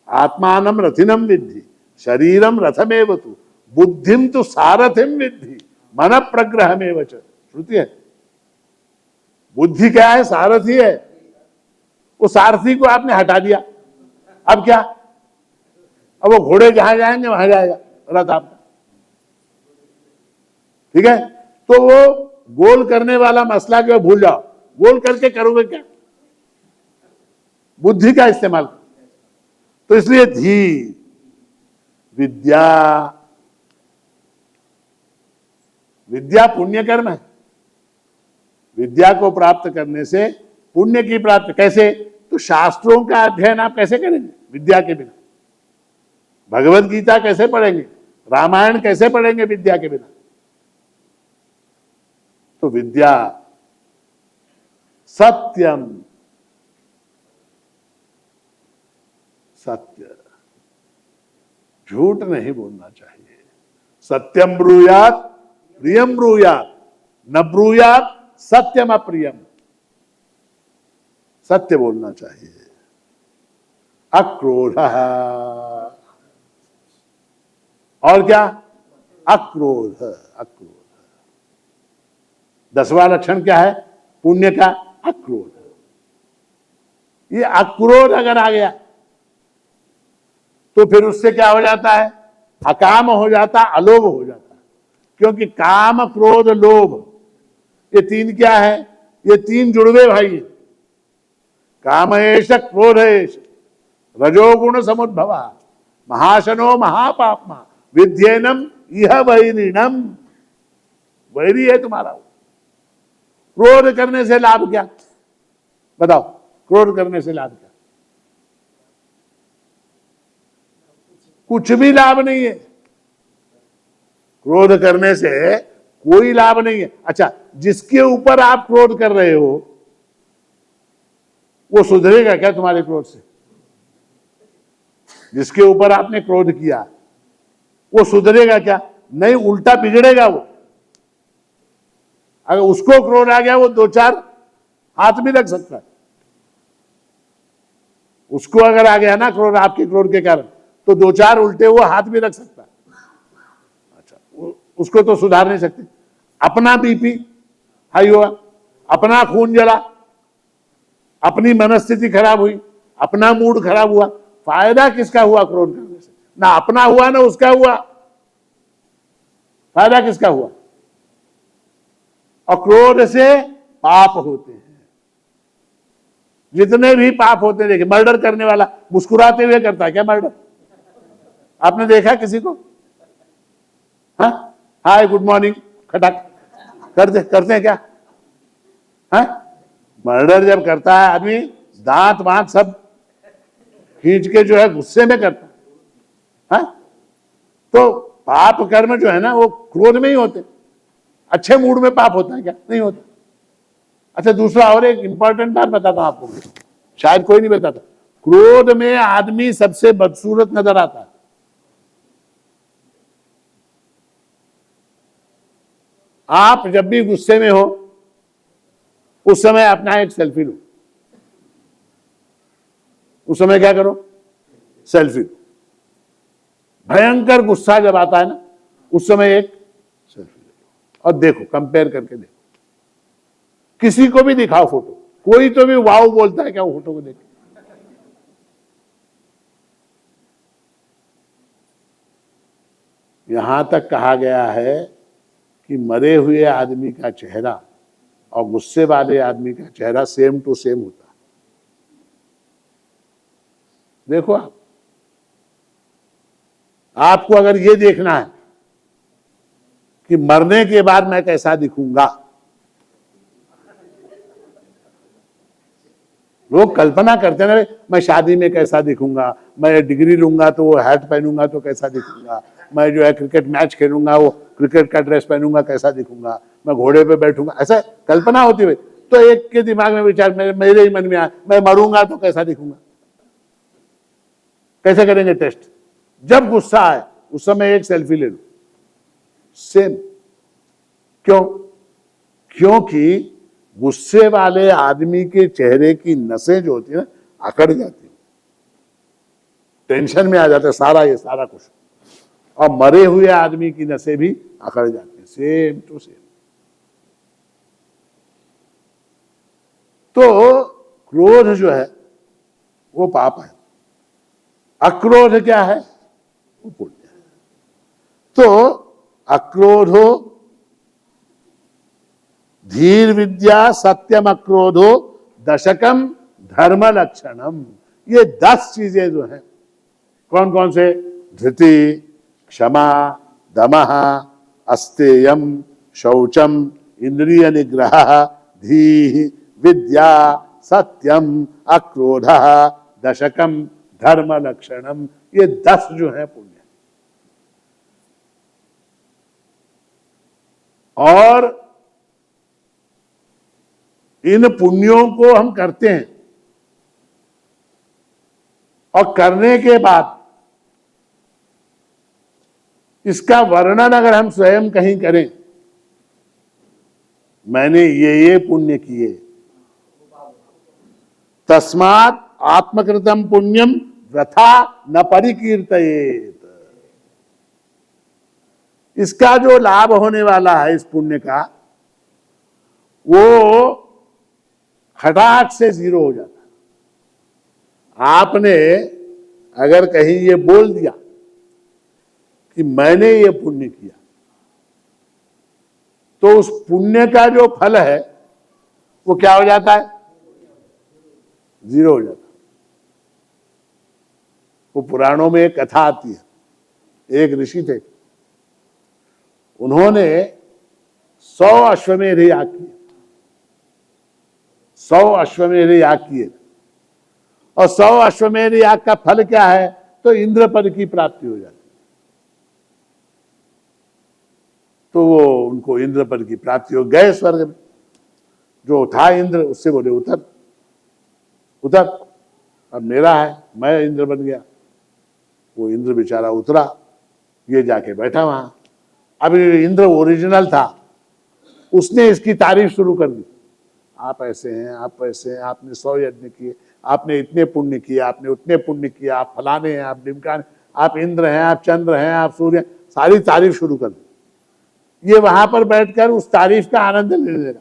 आत्मानम रथिनम विद्धि शरीरम रथमेव तु बुद्धिम तो सारथिम विद्धि मन प्रग्रहमेव च। श्रुति है। बुद्धि क्या है? सारथी है। वो सारथी को आपने हटा दिया, अब क्या? अब वो घोड़े जहां जाएंगे वहां जाएगा रथ आपका, ठीक है। तो वो गोल करने वाला मसला जो भूल जाओ, गोल करके करोगे क्या? बुद्धि का इस्तेमाल। तो इसलिए धी विद्या, विद्या पुण्य कर्म है। विद्या को प्राप्त करने से पुण्य की प्राप्ति कैसे? तो शास्त्रों का अध्ययन आप कैसे करेंगे विद्या के बिना? भगवत गीता कैसे पढ़ेंगे? रामायण कैसे पढ़ेंगे विद्या के बिना? तो विद्या सत्यम, सत्य, झूठ नहीं बोलना चाहिए। सत्यम ब्रूयात प्रियम ब्रूयात, न ब्रूयात सत्यम अप्रियम। सत्य बोलना चाहिए। अक्रोध, और क्या? अक्रोध, अक्रोध। 10वां लक्षण क्या है पुण्य का? अक्रोध। ये अक्रोध अगर आ गया तो फिर उससे क्या हो जाता है? अकाम हो जाता, अलोभ हो जाता। क्योंकि काम, क्रोध, लोभ, ये तीन क्या है? ये तीन जुड़वे भाई हैं। कामेश क्रोधेश रजोगुण समुद्भवा महाशनो महापापमा विद्येनम इह वैरिणम। वैरी है तुम्हारा। क्रोध करने से लाभ क्या? बताओ, क्रोध करने से लाभ क्या? कुछ भी लाभ नहीं है। क्रोध करने से कोई लाभ नहीं है। अच्छा, जिसके ऊपर आप क्रोध कर रहे हो वो सुधरेगा क्या तुम्हारे क्रोध से? जिसके ऊपर आपने क्रोध किया वो सुधरेगा क्या? नहीं, उल्टा बिगड़ेगा वो। अगर उसको क्रोध आ गया, वो दो चार हाथ भी रख सकता है। उसको अगर आ गया ना क्रोध, आपके क्रोध के कारण, तो दो चार उल्टे वो हाथ भी रख सकता है। अच्छा, उसको तो सुधार नहीं सकते। अपना बीपी हाई हुआ, अपना खून जला, अपनी मनस्थिति खराब हुई, अपना मूड खराब हुआ, फायदा किसका हुआ क्रोध करने से? ना अपना हुआ ना उसका हुआ, फायदा किसका हुआ? और क्रोध से पाप होते हैं। जितने भी पाप होते हैं, देखिए मर्डर करने वाला मुस्कुराते हुए करता है क्या मर्डर? आपने देखा किसी को? हाँ, हाय गुड मॉर्निंग खटक करते हैं क्या? हाँ, मर्डर जब करता है आदमी, दांत वांत सब खींच के जो है गुस्से में करता है। हाँ? तो पाप कर्म जो है ना, वो क्रोध में ही होते। अच्छे मूड में पाप होता है क्या? नहीं होता। अच्छा, दूसरा और एक इंपॉर्टेंट बात बताता हूं आपको, शायद कोई नहीं बताता। क्रोध में आदमी सबसे बदसूरत नजर आता है। आप जब भी गुस्से में हो, उस समय अपना एक सेल्फी लो। उस समय क्या करो? सेल्फी लो। भयंकर गुस्सा जब आता है ना, उस समय एक सेल्फी लो और देखो, कंपेयर करके देखो। किसी को भी दिखाओ फोटो, कोई तो भी वाव बोलता है क्या वो फोटो को देख? यहां तक कहा गया है कि मरे हुए आदमी का चेहरा और गुस्से वाले आदमी का चेहरा सेम टू सेम होता है। देखो आपको अगर ये देखना है कि मरने के बाद मैं कैसा दिखूंगा, लोग कल्पना करते हैं ना, मैं शादी में कैसा दिखूंगा, मैं डिग्री लूंगा तो वो हैट पहनूंगा तो कैसा दिखूंगा, मैं जो है क्रिकेट मैच खेलूंगा वो क्रिकेट का ड्रेस पहनूंगा कैसा दिखूंगा, मैं घोड़े पे बैठूंगा, ऐसा कल्पना होती है। तो एक के दिमाग में विचार, मेरे ही मन में आया, मैं मरूंगा तो कैसा दिखूंगा? कैसे करेंगे टेस्ट? जब गुस्सा आए उस समय एक सेल्फी ले लो, सेम। क्यों? क्योंकि गुस्से वाले आदमी के चेहरे की नसें जो होती है ना, अकड़ जाती है, टेंशन में आ जाता है सारा ये सारा कुछ, और मरे हुए आदमी की नसें भी अकड़ जाती है, सेम टू सेम। तो क्रोध जो है वो पाप है, अक्रोध क्या है? वो पुण्य है। तो अक्रोधो धीर विद्या सत्यम अक्रोधो दशकम धर्म लक्षणम। ये 10 चीजें जो है, कौन कौन से? धृति, क्षमा, दमः, अस्तेयम, शौचम, इंद्रिय निग्रह, धी, विद्या, सत्यम, अक्रोध, दशकम धर्म लक्षणम। ये 10 जो है पुण्य। और इन पुण्यों को हम करते हैं, और करने के बाद इसका वर्णन अगर हम स्वयं कहीं करें, मैंने ये पुण्य किए, तस्मात् आत्मकृतम पुण्यम वृथा न परिकीर्तयेत। इसका जो लाभ होने वाला है इस पुण्य का, वो खटाक से 0 हो जाता है। आपने अगर कहीं ये बोल दिया कि मैंने ये पुण्य किया, तो उस पुण्य का जो फल है वो क्या हो जाता है? 0 हो जाता है। वो पुराणों में एक कथा आती है, एक ऋषि थे, उन्होंने 100 अश्वमेध याग किए, 100 अश्वमेध याग किए, और 100 अश्वमेध याग का फल क्या है? तो इंद्र पद की प्राप्ति हो जाती। तो वो उनको इंद्र पद की प्राप्ति हो गए स्वर्ग में। जो था इंद्र, उससे बोले उतर उतर, अब मेरा है, मैं इंद्र बन गया। वो इंद्र बेचारा उतरा, ये जाके बैठा वहां। अब इंद्र ओरिजिनल था, उसने इसकी तारीफ शुरू कर दी। आप ऐसे हैं, आप ऐसे हैं, आपने 100 यज्ञ किए, आपने इतने पुण्य किए, आपने उतने पुण्य किए, आप फलाने हैं, आप ढिमकाने, आप इंद्र हैं, आप चंद्र हैं, आप सूर्य, सारी तारीफ शुरू कर दी। ये वहां पर बैठकर उस तारीफ का आनंद लेने लगा,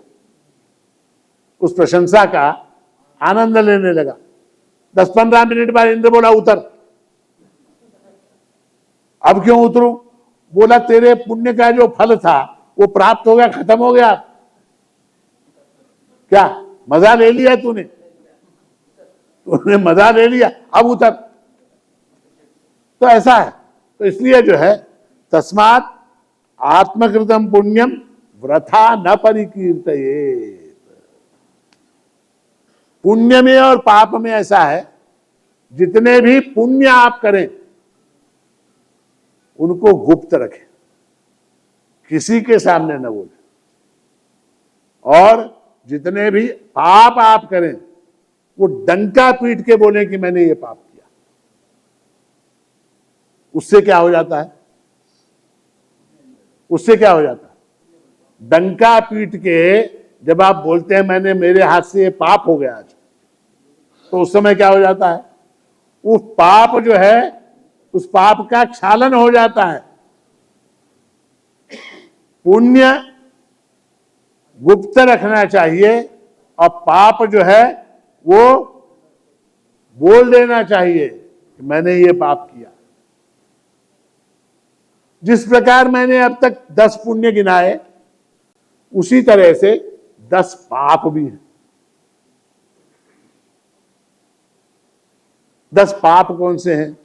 उस प्रशंसा का आनंद लेने लगा। 10-15 मिनट बाद इंद्र बोला उतर। अब क्यों उतरूं? बोला तेरे पुण्य का जो फल था वो प्राप्त हो गया, खत्म हो गया। क्या मजा ले लिया तूने? तूने मजा ले लिया, अब उतर। तो ऐसा है। तो इसलिए जो है, तस्मात् आत्मकृतम पुण्यम वृथा न परिकीर्तयेत्। पुण्य में और पाप में ऐसा है, जितने भी पुण्य आप करें उनको गुप्त रखें, किसी के सामने न बोले। और जितने भी पाप आप करें वो डंका पीट के बोले कि मैंने ये पाप किया। उससे क्या हो जाता है? उससे क्या हो जाता है? डंका पीट के जब आप बोलते हैं मैंने, मेरे हाथ से ये पाप हो गया आज, तो उस समय क्या हो जाता है? उस पाप जो है, उस पाप का क्षालन हो जाता है। पुण्य गुप्त रखना चाहिए और पाप जो है वो बोल देना चाहिए कि मैंने ये पाप किया। जिस प्रकार मैंने अब तक 10 पुण्य गिनाए, उसी तरह से 10 पाप भी हैं। 10 पाप कौन से हैं?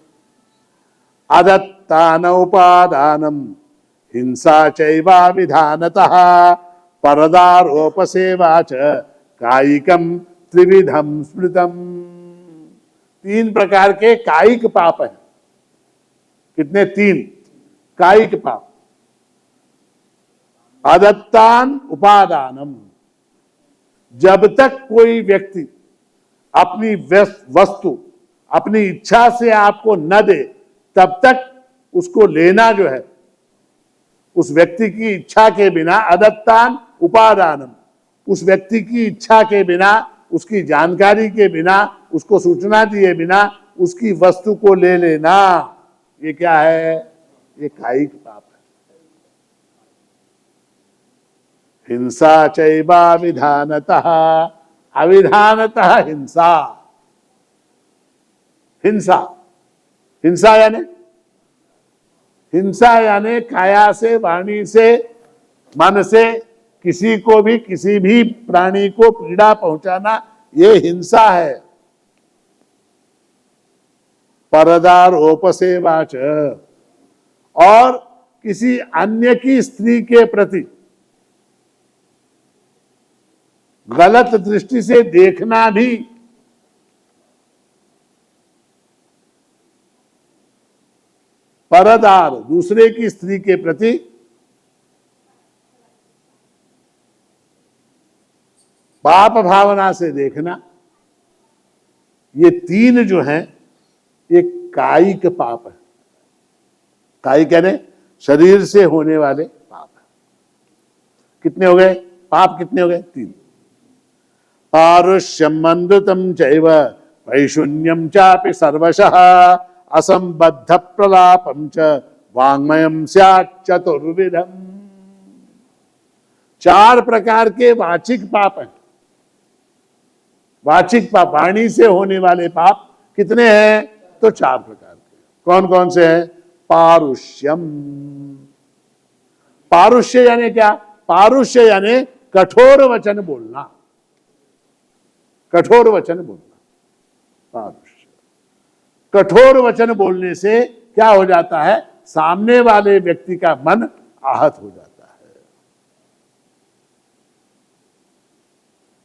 अदत्तान उपादानम हिंसा चैवा विधानतः परदारोपसेवा च कायिकम त्रिविधम स्मृतम। 3 प्रकार के कायिक पाप हैं। कितने? 3 कायिक पाप। अदत्तान उपादानम, जब तक कोई व्यक्ति अपनी वस्तु अपनी इच्छा से आपको न दे, तब तक उसको लेना जो है, उस व्यक्ति की इच्छा के बिना, अदत्तान उपादानम, उस व्यक्ति की इच्छा के बिना, उसकी जानकारी के बिना, उसको सूचना दिए बिना उसकी वस्तु को ले लेना, ये क्या है? ये कायिक पाप है। हिंसा चैवा विधानतः, अविधानतः हिंसा। हिंसा, हिंसा यानी काया से, वाणी से, मन से किसी को भी, किसी भी प्राणी को पीड़ा पहुंचाना, ये हिंसा है। परदारोपसेवा च, और किसी अन्य की स्त्री के प्रति गलत दृष्टि से देखना भी परदार, दूसरे की स्त्री के प्रति पाप भावना से देखना, ये 3 जो हैं ये कायिक पाप है। कायिक यानी शरीर से होने वाले पाप है। कितने हो गए पाप? कितने हो गए? 3। पारुष्यम अमृतम चैव वैशून्यम चापि सर्वशः असंबद्ध प्रलापम च वाङ्मयम स्यात् चतुर्विधम। 4 प्रकार के वाचिक पाप हैं। वाचिक पाप, वाणी से होने वाले पाप कितने हैं? तो 4 प्रकार के। कौन कौन से हैं? पारुष्यम। पारुष्य यानी क्या? पारुष्य यानी कठोर वचन बोलना। कठोर वचन बोलना पारुष्य। कठोर वचन बोलने से क्या हो जाता है? सामने वाले व्यक्ति का मन आहत हो जाता है।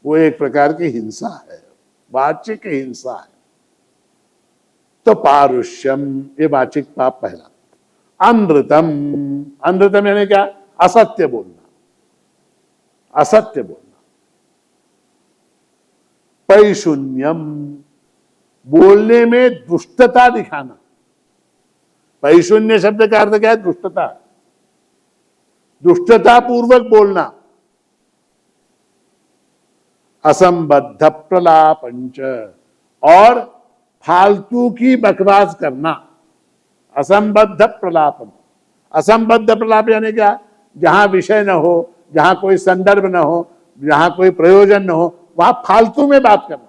वो एक प्रकार की हिंसा है, वाचिक हिंसा है। तो पारुष्यम, ये वाचिक पाप पहला। अनृतम, अनृतम यानी क्या? असत्य बोलना, असत्य बोलना। पैशून्यम, बोलने में दुष्टता दिखाना। पैशून्य शब्द का अर्थ क्या है? दुष्टता, दुष्टता पूर्वक बोलना। असंबद्ध प्रलापंच, और फालतू की बकवास करना। असंबद्ध प्रलापन, असंबद्ध प्रलाप यानी क्या? जहां विषय न हो, जहां कोई संदर्भ न हो, जहां कोई प्रयोजन न हो, वहां फालतू में बात करना।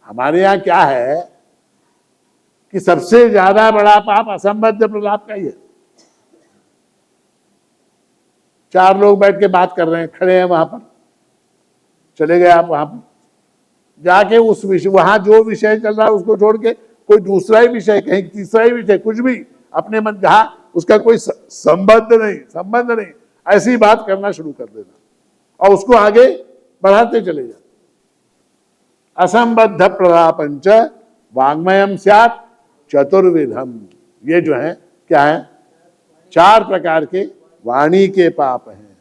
हमारे यहां क्या है कि सबसे ज्यादा बड़ा पाप असंबद्ध प्रलाप का ही है। चार लोग बैठ के बात कर रहे हैं, खड़े हैं वहां पर, चले गए आप वहां पर जाके उस विषय, वहां जो विषय चल रहा है उसको छोड़ के कोई दूसरा ही विषय, कहीं तीसरा ही विषय, कुछ भी अपने मन, जहां उसका कोई संबंध नहीं, ऐसी बात करना शुरू कर देना और उसको आगे बढ़ाते चले जाओ। असंबद्ध प्रलापंच वाङ्मयम स्यात् चतुर्विधम, ये जो है क्या है? चार प्रकार के वाणी के पाप हैं।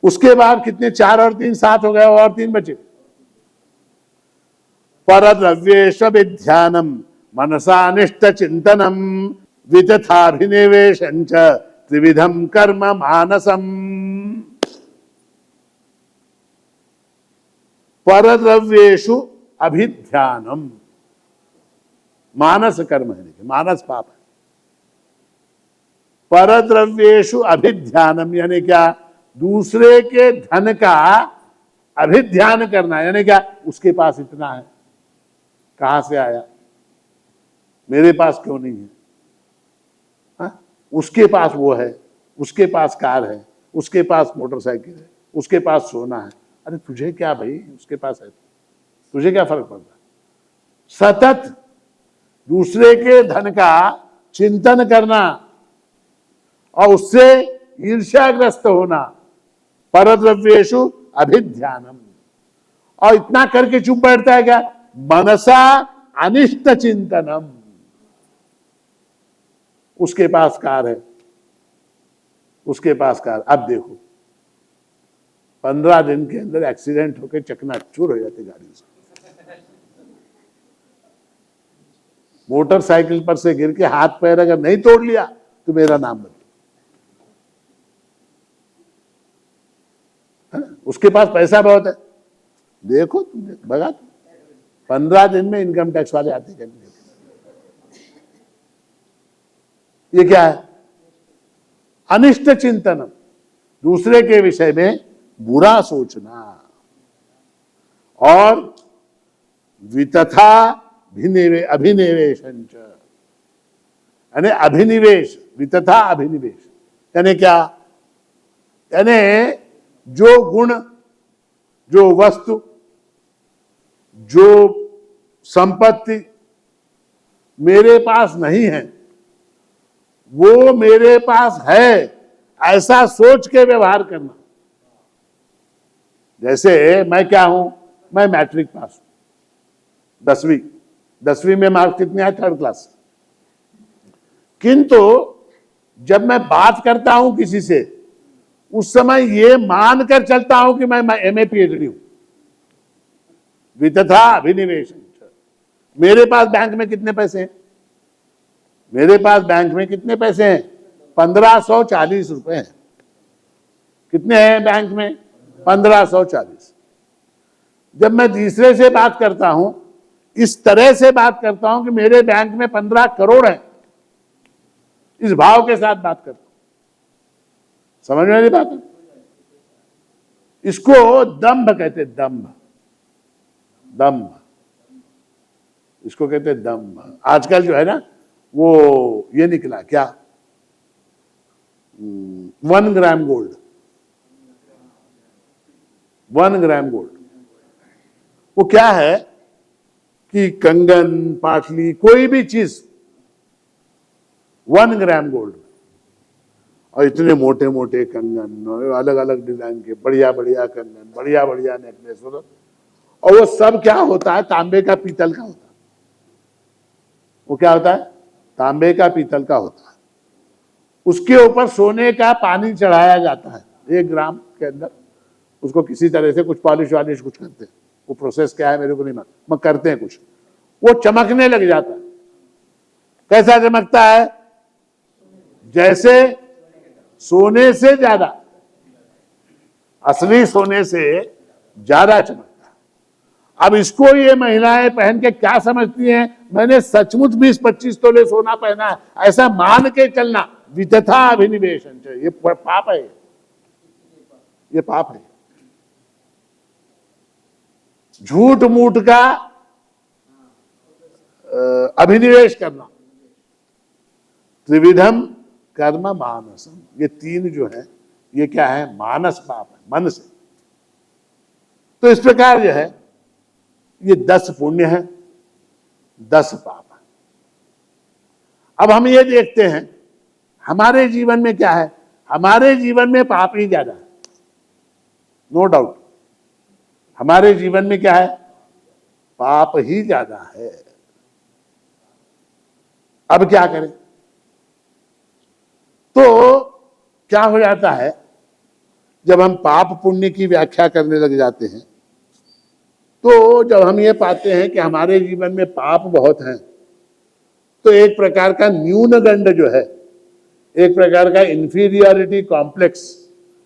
उसके बाद कितने? 4 और 3 7 हो गए, और 3 बचे। परद्रव्येश विध्यानम मनसानिष्ट चिंतनम वितथाभिनिवेशंच त्रिविधम कर्म मानसम। परद्रव्येषु अभिध्यानम, मानस कर्म है, मानस पाप है। परद्रव्येषु अभिध्यानम यानी क्या? दूसरे के धन का अभिध्यान करना, यानी क्या? उसके पास इतना है, कहां से आया, मेरे पास क्यों नहीं है? हा? उसके पास वो है, उसके पास कार है, उसके पास मोटरसाइकिल है, उसके पास सोना है। अरे तुझे क्या भाई, उसके पास है, तुझे क्या फर्क पड़ता है? सतत दूसरे के धन का चिंतन करना और उससे ईर्ष्याग्रस्त होना, परद्रव्येषु अभिध्यानम। और इतना करके चुप बैठता है क्या? मनसा अनिष्ट चिंतनम, उसके पास कार है, उसके पास कार। अब देखो 15 दिन के अंदर एक्सीडेंट होकर चकनाचूर हो जाती गाड़ी से, मोटरसाइकिल पर से गिर के हाथ पैर अगर नहीं तोड़ लिया तो मेरा नाम बदल। उसके पास पैसा बहुत है, देखो तुम भगा, 15 दिन में इनकम टैक्स वाले आते हैं। ये क्या है? अनिष्ट चिंतन, दूसरे के विषय में बुरा सोचना। और वितथा अभिनिवेशंच, यानी अभिनिवेश, वितथा अभिनिवेश यानी क्या? यानी जो गुण, जो वस्तु, जो संपत्ति मेरे पास नहीं है वो मेरे पास है, ऐसा सोच के व्यवहार करना। जैसे मैं क्या हूं? मैं मैट्रिक पास, 10वीं में मार्क्स कितने आए? 3rd class. किंतु जब मैं बात करता हूं किसी से, उस समय ये मानकर चलता हूं कि मैं MA PhD हूं। वितथा अभिनिवेश, मेरे पास बैंक में कितने पैसे हैं? मेरे पास बैंक में कितने पैसे हैं? 1540 रुपए हैं। कितने हैं बैंक में? 1540। जब मैं तीसरे से बात करता हूं, इस तरह से बात करता हूं कि मेरे बैंक में 15 करोड़ है, इस भाव के साथ बात करता हूं। समझ में नहीं बात है? इसको दंभ कहते, दंभ, दंभ, इसको कहते दंभ। आजकल जो है ना वो ये निकला क्या, 1 ग्राम गोल्ड, 1 ग्राम गोल्ड। वो क्या है कि कंगन, पाटली, कोई भी चीज 1 ग्राम गोल्ड, और इतने मोटे मोटे कंगन, अलग अलग डिजाइन के, बढ़िया बढ़िया कंगन, बढ़िया बढ़िया नेकलेस, और वो सब क्या होता है? तांबे का पीतल का होता है। वो क्या होता है? तांबे का पीतल का होता है। उसके ऊपर सोने का पानी चढ़ाया जाता है 1 ग्राम के अंदर। उसको किसी तरह से कुछ पॉलिश वालिश कुछ करते हैं, वो प्रोसेस क्या है मेरे को नहीं मालूम, करते हैं कुछ, वो चमकने लग जाता है। कैसा चमकता है? जैसे सोने से ज्यादा, असली सोने से ज्यादा चमकता है। अब इसको ये महिलाएं पहन के क्या समझती हैं? मैंने सचमुच 20-25 तोले सोना पहना है, ऐसा मान के चलना वितथा अभिनिवेश, ये पाप है, ये पाप है। झूठ मूठ का अभिनिवेश करना। त्रिविधम कर्म मानसम, ये तीन जो है ये क्या है? मानस पाप है, मन से। तो इस प्रकार जो है ये 10 पुण्य है, 10 पाप है। अब हम ये देखते हैं हमारे जीवन में क्या है? हमारे जीवन में पाप ही ज्यादा है, नो डाउट। हमारे जीवन में क्या है? पाप ही ज्यादा है। अब क्या करें? तो क्या हो जाता है, जब हम पाप पुण्य की व्याख्या करने लग जाते हैं, तो जब हम ये पाते हैं कि हमारे जीवन में पाप बहुत हैं, तो एक प्रकार का न्यूनगंड जो है, एक प्रकार का इंफीरियरिटी कॉम्प्लेक्स,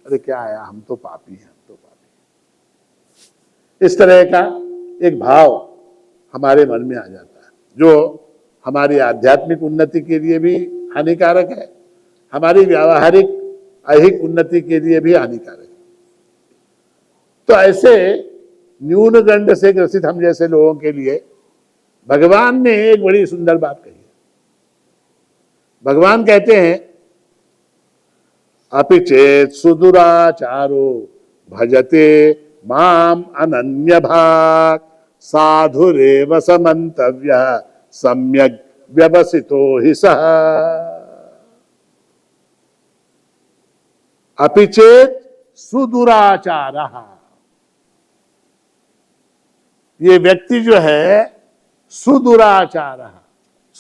अरे क्या आया, हम तो पापी हैं, हम तो पापी हैं, इस तरह का एक भाव हमारे मन में आ जाता है, जो हमारी आध्यात्मिक उन्नति के लिए भी हानिकारक है, हमारी व्यावहारिक ऐहिक उन्नति के लिए भी हानिकारक है। तो ऐसे न्यूनगंड से ग्रसित हम जैसे लोगों के लिए भगवान ने एक बड़ी सुंदर बात कही है। भगवान कहते हैं, अपि चेत सुदुराचारो भजते माम अनन्य भाग साधुरेव समन्तव्यः सम्यक व्यवसितो हि सः। अपि चेत सुदुराचारः, ये व्यक्ति जो है सुदुराचारः,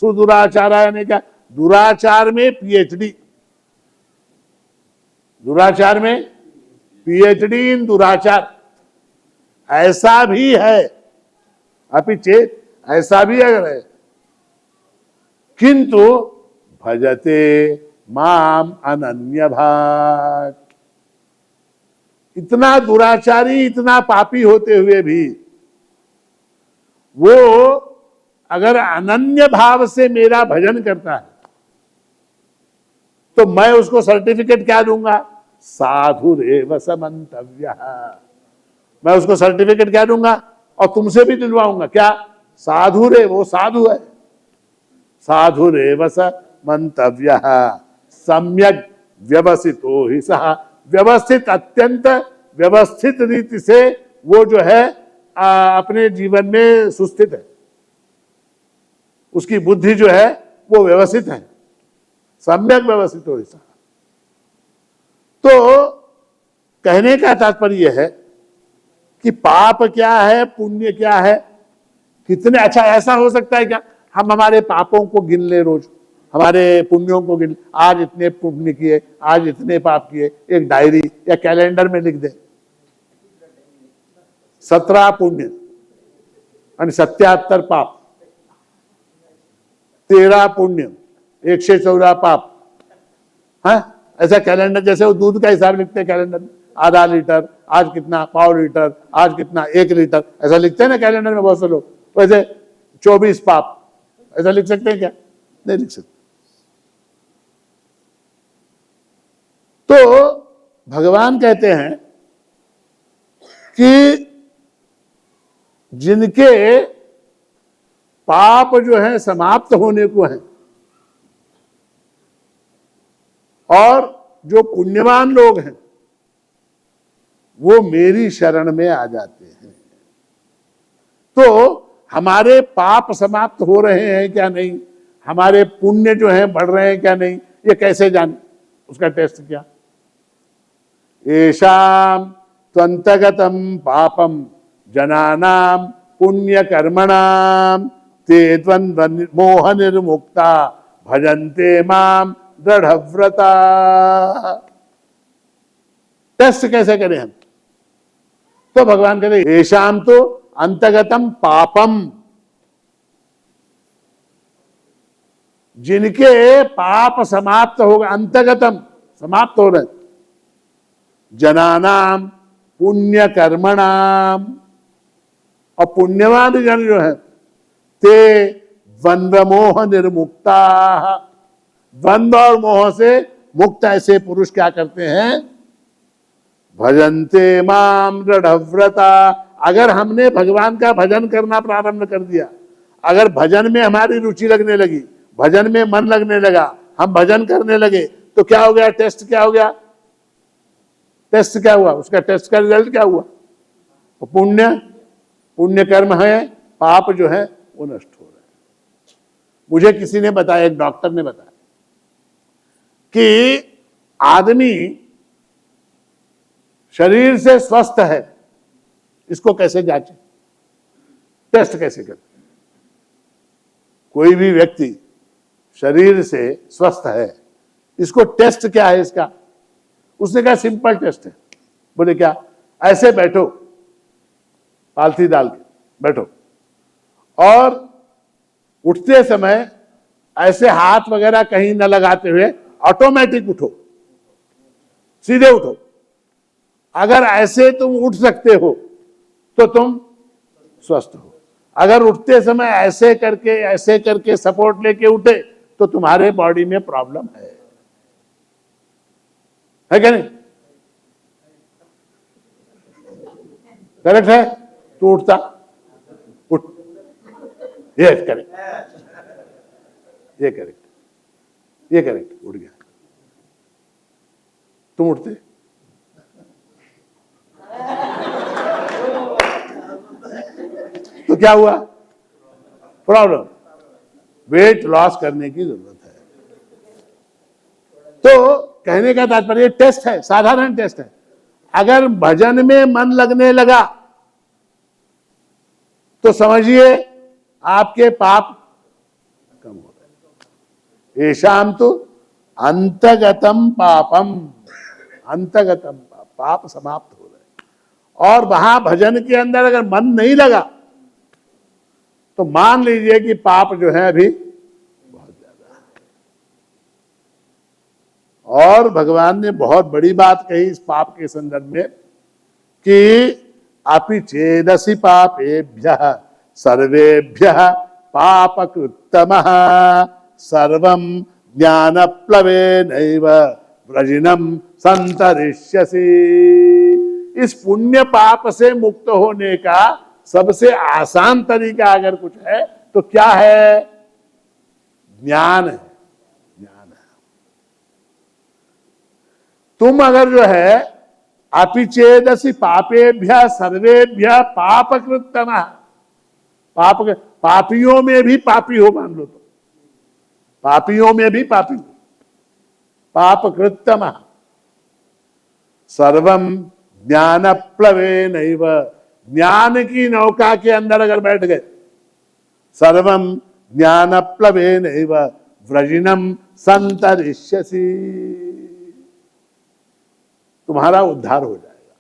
सुदुराचार यानी क्या? दुराचार में पीएचडी, दुराचार में पीएचडी इन दुराचार, ऐसा भी है। अपि चेत, ऐसा भी अगर है, किंतु भजते माम अनन्य भाग, इतना दुराचारी, इतना पापी होते हुए भी वो अगर अनन्य भाव से मेरा भजन करता है, तो मैं उसको सर्टिफिकेट क्या दूंगा? साधुरेव समन्तव्यः, मैं उसको सर्टिफिकेट क्या दूंगा? और तुमसे भी दिलवाऊंगा, क्या? साधुरे, वो साधु है। साधुरेव समन्तव्यः सम्यक व्यवसितो हि सः, व्यवस्थित, अत्यंत व्यवस्थित रीति से वो जो है अपने जीवन में सुस्थित है, उसकी बुद्धि जो है वो व्यवस्थित है, सम्यक व्यवस्थित हो ऐसा। तो कहने का तात्पर्य है कि पाप क्या है, पुण्य क्या है, कितने, अच्छा ऐसा हो सकता है क्या हम हमारे पापों को गिन ले रोज, हमारे पुण्यों को गिन, आज इतने पुण्य किए, आज इतने पाप किए, एक डायरी या कैलेंडर में लिख दे, 17 पुण्य और 77 पाप, 13 पुण्य, 114 पाप, हाँ ऐसा कैलेंडर, जैसे वो दूध का हिसाब लिखते हैं कैलेंडर में, आधा लीटर आज कितना, पाव लीटर आज कितना, 1 लीटर, ऐसा लिखते हैं ना कैलेंडर में बहुत से लोग। वैसे 24 पाप ऐसा लिख सकते हैं क्या? नहीं लिख सकते। तो भगवान कहते हैं कि जिनके पाप जो है समाप्त होने को हैं, और जो पुण्यवान लोग हैं वो मेरी शरण में आ जाते हैं। तो हमारे पाप समाप्त हो रहे हैं क्या नहीं, हमारे पुण्य जो हैं बढ़ रहे हैं क्या नहीं, ये कैसे जाने? उसका टेस्ट क्या? येषां त्वन्तगतं पापम जनानां पुण्य कर्मणां ते द्वन्द्व मोह निर्मुक्ता भजन्ते माम दृढ़व्रता। टेस्ट कैसे करें हम? तो भगवान कहते हैं येषां तो अंतगतम पापम, जिनके पाप समाप्त हो गए, अंतगतम समाप्त हो रहे, जनानाम पुण्य कर्मणाम, और पुण्यवान जन जो है, ते द्वंद्व मोह निर्मुक्ता, द्वंद्व और मोह से मुक्त ऐसे पुरुष क्या करते हैं, भजन्ते माम दृढ़व्रता। अगर हमने भगवान का भजन करना प्रारंभ कर दिया, अगर भजन में हमारी रुचि लगने लगी, भजन में मन लगने लगा, हम भजन करने लगे, तो क्या हो गया, टेस्ट क्या हो गया, टेस्ट क्या हुआ, उसका टेस्ट का रिजल्ट क्या हुआ, तो पुण्य कर्म है, पाप जो है वो नष्ट हो रहा है। मुझे किसी ने बताया, एक डॉक्टर ने बताया कि आदमी शरीर से स्वस्थ है, इसको कैसे जांचे, टेस्ट कैसे करें। कोई भी व्यक्ति शरीर से स्वस्थ है, इसको टेस्ट क्या है इसका, उसने कहा सिंपल टेस्ट है। बोले क्या, ऐसे बैठो, पालथी डाल के बैठो, और उठते समय ऐसे हाथ वगैरह कहीं न लगाते हुए ऑटोमेटिक उठो, सीधे उठो। अगर ऐसे तुम उठ सकते हो तो तुम स्वस्थ हो। अगर उठते समय ऐसे करके सपोर्ट लेके उठे तो तुम्हारे बॉडी में प्रॉब्लम है क्या नहीं? करेक्ट है, तू उठता, उठ, ये करेक्ट, ये करेक्ट, ये करेक्ट, उठ गया, तुम उठते, तो क्या हुआ, प्रॉब्लम, वेट लॉस करने की जरूरत है। तो कहने का तात्पर्य टेस्ट है, साधारण टेस्ट है। अगर भजन में मन लगने लगा तो समझिए आपके पाप कम हो गए। येषाम तो अंतगतम पापम, अंतगतम पाप समाप्त हो गए। और वहां भजन के अंदर अगर मन नहीं लगा तो मान लीजिए कि पाप जो है अभी बहुत ज्यादा है। और भगवान ने बहुत बड़ी बात कही इस पाप के संदर्भ में कि अपि चेदसि पापेभ्यः सर्वेभ्यः पापकृत्तमः सर्वं ज्ञानप्लवेनैव व्रजिनं संतरिष्यसि। इस पुण्य पाप से मुक्त होने का सबसे आसान तरीका अगर कुछ है तो क्या है, ज्ञान है, ज्ञान है। तुम अगर जो है अपिचेदसि पापेभ्यः सर्वेभ्यः पापकृत्तमः, पापियों में भी पापी हो, मान लो तो पापियों में भी पापी हो, पापकृत्तमः सर्वं ज्ञानप्लवेनैव, ज्ञान की नौका के अंदर अगर बैठ गए, सर्वं ज्ञानप्लवेनैव व्रजिनं संतरिष्यसि, तुम्हारा उद्धार हो जाएगा।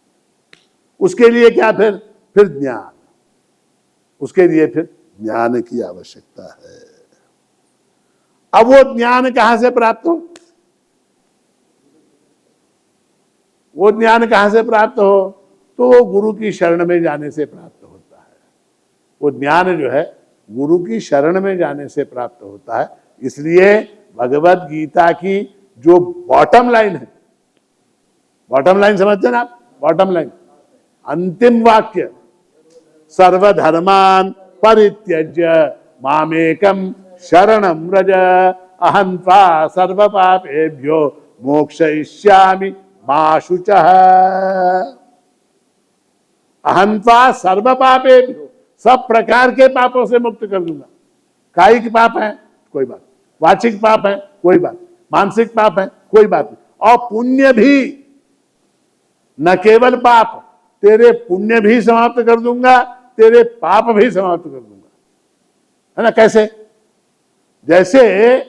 उसके लिए क्या, फिर ज्ञान, उसके लिए फिर ज्ञान की आवश्यकता है। अब वो ज्ञान कहां से प्राप्त हो, वो ज्ञान कहां से प्राप्त हो, तो वो गुरु की शरण में जाने से प्राप्त होता है। वो ज्ञान जो है गुरु की शरण में जाने से प्राप्त होता है। इसलिए भगवत गीता की जो बॉटम लाइन है, बॉटम लाइन समझते ना आप, बॉटम लाइन, अंतिम वाक्य, सर्वधर्मान परित्यज्य मामेकम शरणं व्रज अहं त्वा सर्व पापेभ्यो मोक्षयिष्यामि मा शुचः। अहं त्वा सर्व पापेभ्यो, सब प्रकार के पापों से मुक्त कर दूंगा। कायिक पाप है कोई बात, वाचिक पाप है कोई बात, मानसिक पाप है कोई बात नहीं, और पुण्य भी, न केवल पाप, तेरे पुण्य भी समाप्त कर दूंगा, तेरे पाप भी समाप्त कर दूंगा, है ना। कैसे, जैसे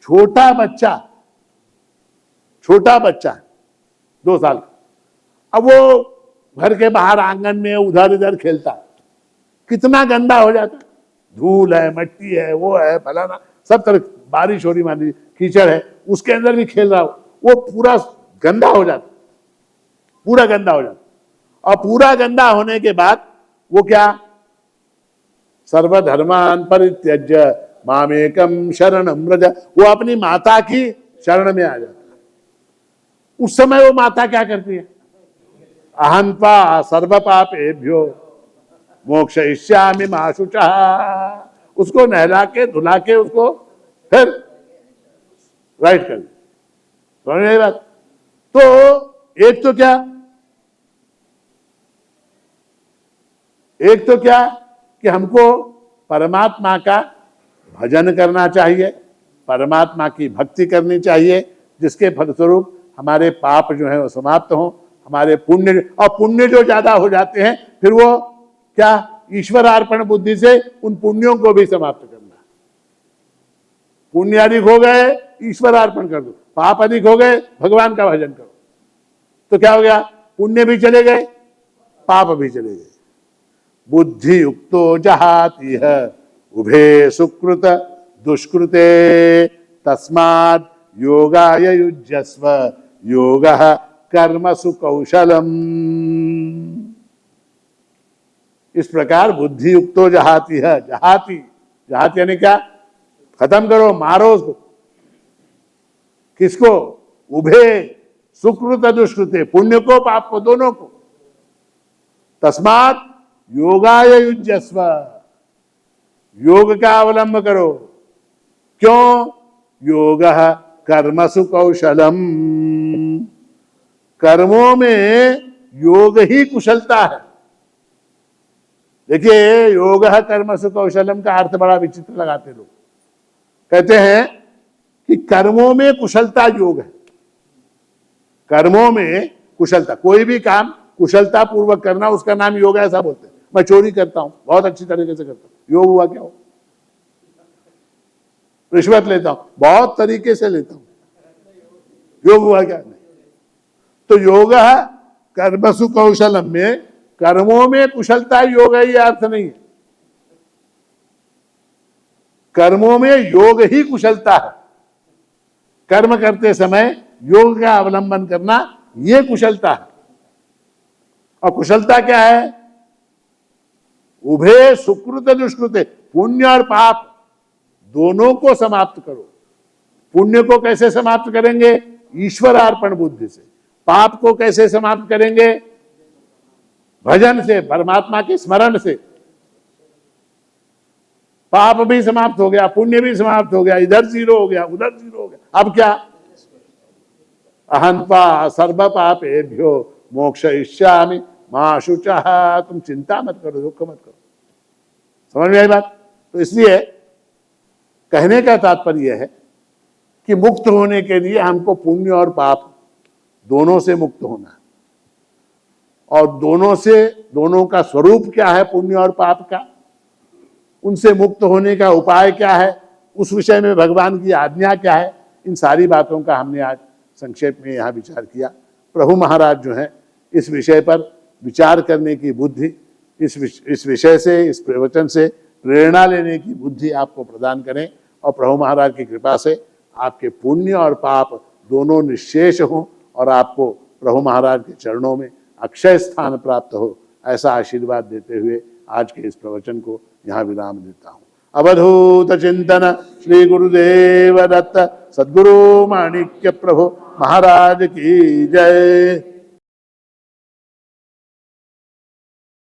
छोटा बच्चा 2 साल का, अब वो घर के बाहर आंगन में उधर इधर खेलता है, कितना गंदा हो जाता है, धूल है, मट्टी है, वो है, फलाना, सब तरह बारिश हो रही, मान लीजिए कीचड़ है, उसके अंदर भी खेल रहा हो, वो पूरा गंदा हो जाता, पूरा गंदा हो जाता। और पूरा गंदा होने के बाद वो क्या, सर्वधर्मान परित्यज्य मामेकम शरणम व्रज, वो अपनी माता की शरण में आ जाता है। उस समय वो माता क्या करती है, अहंत्वा सर्व पापेभ्यो मोक्षयिष्यामि मा शुचः, उसको नहला के धुला के उसको फिर राइट कर दी। समझ में आई बात? तो एक तो क्या कि हमको परमात्मा का भजन करना चाहिए, परमात्मा की भक्ति करनी चाहिए, जिसके फलस्वरूप हमारे पाप जो है वो समाप्त हों, हमारे पुण्य, और पुण्य जो ज्यादा हो जाते हैं फिर वो क्या, ईश्वरार्पण बुद्धि से उन पुण्यों को भी समाप्त करना। पुण्य अधिक हो गए ईश्वरार्पण कर दो, पाप अधिक हो गए भगवान का भजन करो, तो क्या हो गया, पुण्य भी चले गए पाप भी चले गए। बुद्धि युक्तो जहाति है उभे सुकृत दुष्कृते तस्मात् योगाय युज्यस्व योगः कर्मसु कौशलम। इस प्रकार बुद्धि युक्तो जहाति है, जहाति, जहाति यानी क्या, खत्म करो, मारो उसको, किसको, उभे सुकृत दुष्कृते, पुण्य को पाप को दोनों को, तस्मात् योगाय युज्यस्व, योग का अवलंब करो, क्यों, योगः कर्मसु कौशलम, कर्मों में योग ही कुशलता है। देखिए योगः कर्मसु कौशलम का अर्थ बड़ा विचित्र लगाते लोग, कहते हैं कि कर्मों में कुशलता योग है, कर्मों में कुशलता, कोई भी काम कुशलता पूर्वक करना उसका नाम योग है, ऐसा बोलते हैं। मैं चोरी करता हूं, बहुत अच्छी तरीके से करता हूं, योग हुआ क्या हो? रिश्वत लेता हूं, बहुत तरीके से लेता हूं, योग हुआ क्या? नहीं। तो योग कर्मसु कौशलम में कर्मों में कुशलता योग है, ये अर्थ नहीं है। कर्मों में योग ही कुशलता है, कर्म करते समय योग का अवलंबन करना ये कुशलता है। और कुशलता क्या है, उभे सुकृत दुष्कृत, पुण्य और पाप दोनों को समाप्त करो। पुण्य को कैसे समाप्त करेंगे, ईश्वरार्पण बुद्धि से। पाप को कैसे समाप्त करेंगे, भजन से, परमात्मा के स्मरण से। पाप भी समाप्त हो गया, पुण्य भी समाप्त हो गया, इधर जीरो हो गया, उधर जीरो हो गया। अब क्या, अहंत्वा सर्व पापेभ्यो मोक्षयिष्यामि मा शुचः, तुम चिंता मत करो, दुख मत करो। समझ में आई बात? तो इसलिए कहने का तात्पर्य है कि मुक्त होने के लिए हमको पुण्य और पाप दोनों से मुक्त होना है। और दोनों का स्वरूप क्या है, पुण्य और पाप का, उनसे मुक्त होने का उपाय क्या है, उस विषय में भगवान की आज्ञा क्या है, इन सारी बातों का हमने आज संक्षेप में यहाँ विचार किया। प्रभु महाराज जो है इस विषय पर विचार करने की बुद्धि, इस विषय से, इस प्रवचन से प्रेरणा लेने की बुद्धि आपको प्रदान करें, और प्रभु महाराज की कृपा से आपके पुण्य और पाप दोनों निश्शेष हों, और आपको प्रभु महाराज के चरणों में अक्षय स्थान प्राप्त हो, ऐसा आशीर्वाद देते हुए आज के इस प्रवचन को यहाँ विराम देता हूँ। अवधूत चिंतन श्री गुरुदेव दत्त सद्गुरु माणिक्य प्रभु महाराज की जय।